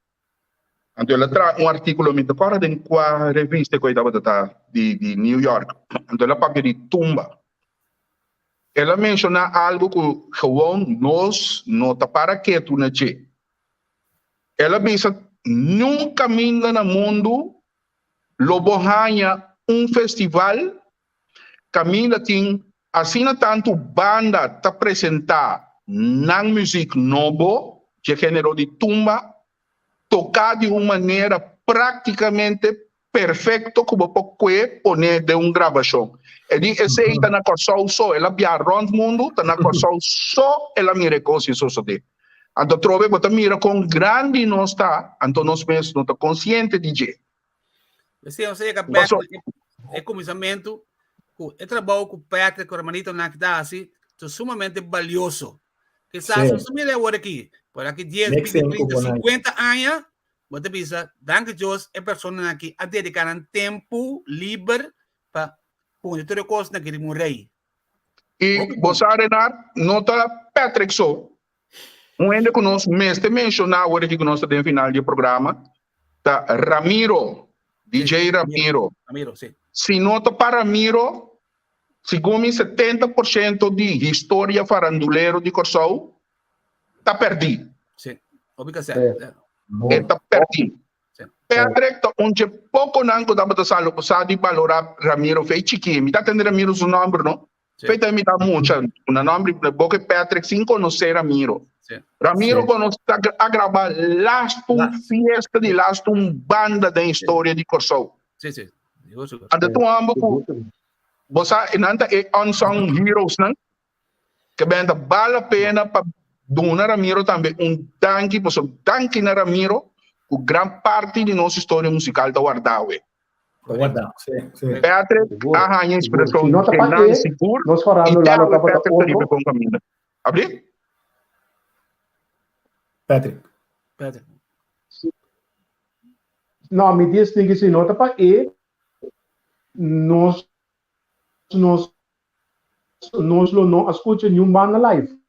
Então, ela traz artigo me decora de uma revista que estava de New York. Então, ela fala de tumba. Ela menciona algo que gewoon nós não está para que tu não che. Ela pensa nunca minda no mundo lobo ganha festival caminha tem assim tanto banda tá apresentar na música novo de gênero de tumba tocar de uma maneira praticamente perfeita como pode poner de uma gravação. E de esse aí está na corção só, ela via round mundo, está na corção só, ela mira coisas só de. Então trove bota mira com grande não está, então nós mesmos não está consciente de que. Sim, eu sei que é comissamento, é trabalho com o Patrick, com o Hermanito Nakda, assim, é sumamente valioso. Que sabe, nós também é hora aqui. Por aqui 10, 20, 30, 50 anos, você pensa, danke Deus, é pessoa aqui a dedicar um tempo livre para pôr toda a coisa naquele morrer. E você, Renato, nota Patrick só. Ainda que nós mesmo mencionar agora que nós temos no final do programa, tá Ramiro, DJ Ramiro. Ramiro, sim. Se nota para Ramiro, segundo 70% de história faranduleiro de Corsol está perdido. Sim, obrigação. Está perdido. Patrick, onde pouco não dá para saber de valorar Ramiro fez chiquinho. Me está entendendo Ramiro seu nome, não? Feita me dá mucha, o nome de boca Patrick sem conhecer Ramiro. Ramiro conosce a gravar last fiesta de last banda da história de Corsou. Sim. Ada tu ambo você inanta é unsung heroes não? Que bem vale a pena para donar Ramiro também danke, pois danke na Ramiro, o grande parte de nossa história musical da Guardaue. Sim. Patrick, a inspiração que não é seguro. Nós falamos lá no Patrick. Abri? Patrick. Não, me diz que se nota para nós não escuta nenhum banda live.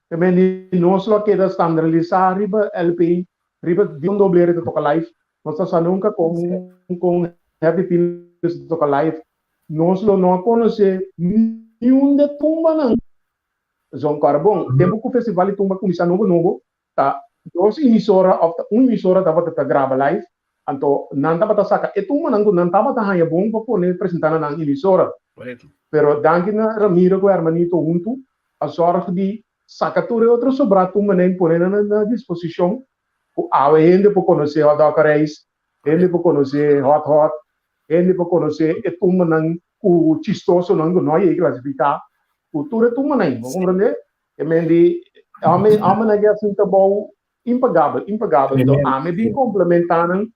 Também nós lo queda standardizar riba LP, riba de doble de tocar live. Nós estamos nunca com Happy Pills de tocar live. Nós não conhece nenhum de tumba não. São cara bom. Tempo que o festival de tumba começa novo, tá? Dois emissora estava a gravar live. Então, não estava a sacar. E tumba não estava a ganhar bom para poder apresentar na emissora. Pero danke na Ramiro com o hermanito junto, a sorte de sacar tudo outro sobrar tumba nem poner na disposição. A gente para conhecer Hot Dog Race, gente para conhecer Hot, gente para conhecer e tumba não o chistoso não é classificar. O tudo é tumba nem, vamos compreender? E mendi, a mim é assim tá bom, impagável. Então, a mim bem complementando,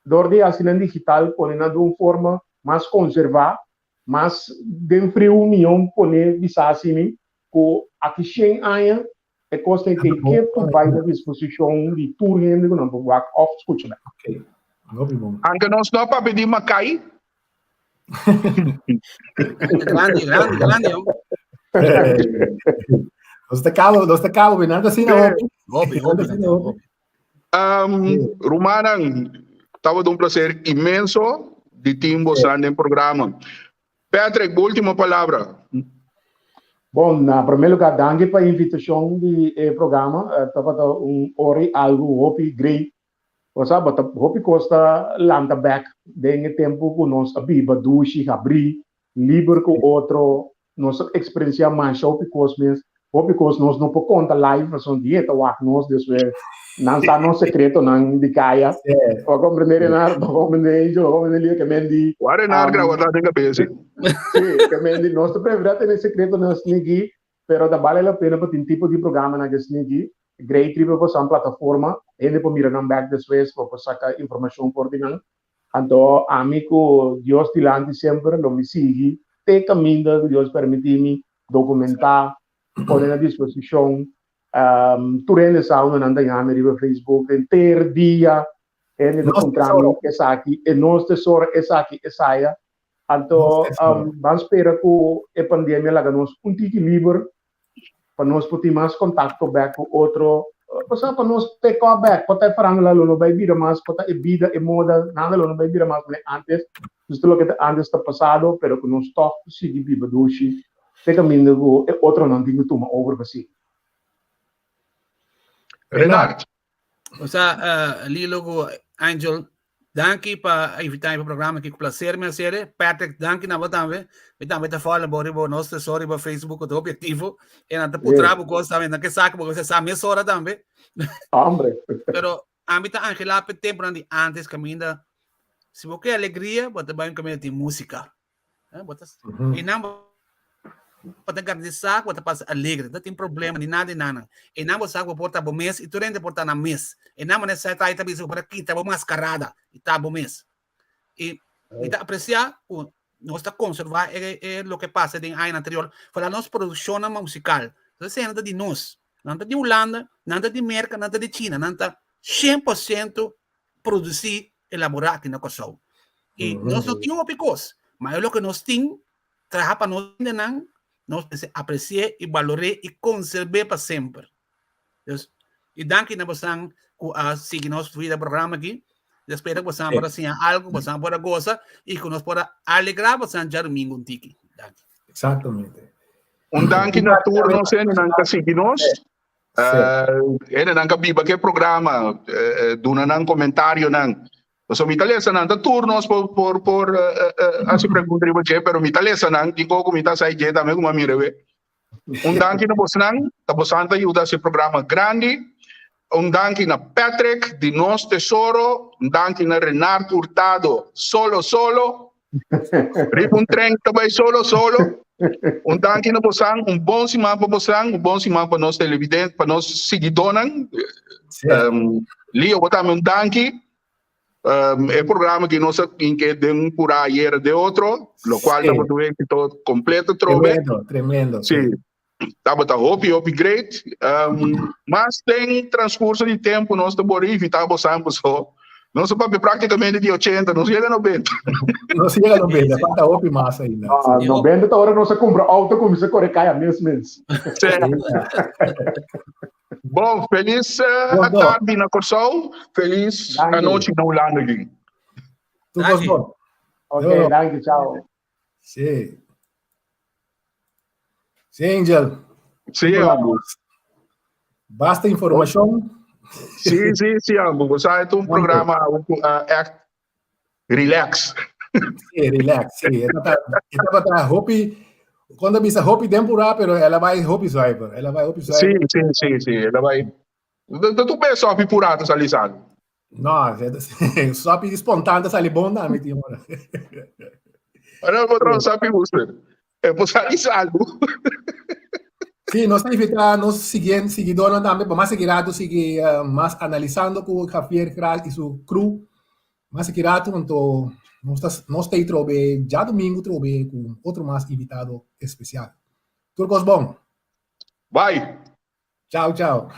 door de assinante digital poner de uma forma mais conservada, mas de frio união poner bisa assim, que aqui sem aia é coisa que tu vai na disposição de tour gente que não pode off escuta. Ok. Bom. Anche nós não para pedir macai. Grande. Nós te cabo, nada assim não. Romana, estava de um prazer imenso de Timbo no programa. Patrick, última palavra. Bom, na primeiro lugar, danke para a invitação do programa. Estava algo hopi great. Você sabe, hopi costa landa back de tempo que nós abiba dushi abrir livre com outro nossa experiência mais hopi cosmes. Hopi cos nós não por conta live, nós não dieta wak nós deswe não está no secreto não de caia. Para compreender que mendi. Guaraná gravada de cabeça. Sim, que mendi nós prefere ter secreto na snigi, pero da vale a pena para ter tipo de programa na snigi. Great trip para essa plataforma, ele para mirar back deswe para sacar informação por dinang. Então, amigo, Deus te lande sempre, lo me sigue, te caminho, Deus permite-me documentar, poner à disposição. Tu rende sauna nanda yame riba Facebook ter dia ele encontramos essa aqui e nós tesouro essa aqui essa aí então vamos esperar que a pandemia laga nós tique livre para nós poder mais contato back com outro para nós pegar back para farang lá não vai vir mais para a vida e moda nada não vai vir mais antes justo lo que antes está passado pero que nós toque seguir viva doce te caminho que outro não tem que tomar over para si. Renato. O sea, Lilo, Angel, danke para invitar para o programa que prazer me ser. Patrick, danke na também. Me também tá falando sobre nosso tesoro para Facebook do objetivo. E na por trabo gosta também, na que saca porque você sabe mesma hora também. Hombre. Pero a mim tá Angela pe tempo antes caminha. Se você quer alegria, você vai caminhar de música. E não pode garantizar que você passa alegre, não tem problema nem nada. E não você vai portar bom mês e tu rende portar na mês. E não você está aí também para aqui, está mascarada e está bom mês. E está apreciar, nós está conservar o que passa em ano anterior. Para nossa produção musical, então nada de nós, nada de Holanda, nada de América, nada de China, nada 100% produzir, elaborar aqui na Kosovo. E nós não temos picos, mas o que nós temos, trabalhar para nós não. Nós apreciamos e valoramos e conservamos para sempre. E danke na você que sigue nosso vida programa aqui. Espero que você possa assim algo, você possa gozar e que nós possa alegrar você já domingo um tiki. Exatamente. Danke na tour não sei não que sigue nós. Ele não que biba que programa, dona não comentário não. So mi talesa nang turnos por asi pregunta riba pero mi talesa nang tiko kumita sa ije dame kuma mirewe. Un danki na bosnang, tabosanta yuda si programa grande. Un danki na Patrick di Nos Tesoro, un danki na Renato Hurtado, solo. Ripon Treng tabay solo. Un danki na bosang, un bon si mapa bosang, un bon si mapa nos televidente, pa nos sigidonang. Lio botame un danki. El programa que nos que de un pura ayer de otro, lo cual estamos tuve todo completo trove. Tremendo. Sí. Estava hopi great. Mas tem transcurso de tempo nós da Bolívia, estamos só. Nosso papel praticamente de 80, não chega a 90. Não chega a 90, falta hopi mais ainda. 90 hora não se compra auto como se corre caia mesmo. Bom, feliz tarde na Corsol, feliz a noite na Holanda aqui. Tudo bom? Ok, danke, tchau. Sim. Sim, Angel. Sim, ambos. Basta informação. Sim, ambos. Você é um programa relax. Sim, relax. Sim, ela hopi. Quando bisa hopi temporada, pero ela vai hopi swiper. Sim. Ela vai. Tu pensa hopi purado salisado? Não, só hopi espontâneo sali bom da me timo. Não vou trazer hopi você. É por salisado. Sim, nós temos que nos seguidores também, para mais segurado, seguir mais analisando com o Javier Kral e seu crew, mais segurado, então nós estamos já domingo com outro mais invitado especial. Tudo bom? Bye. Tchau.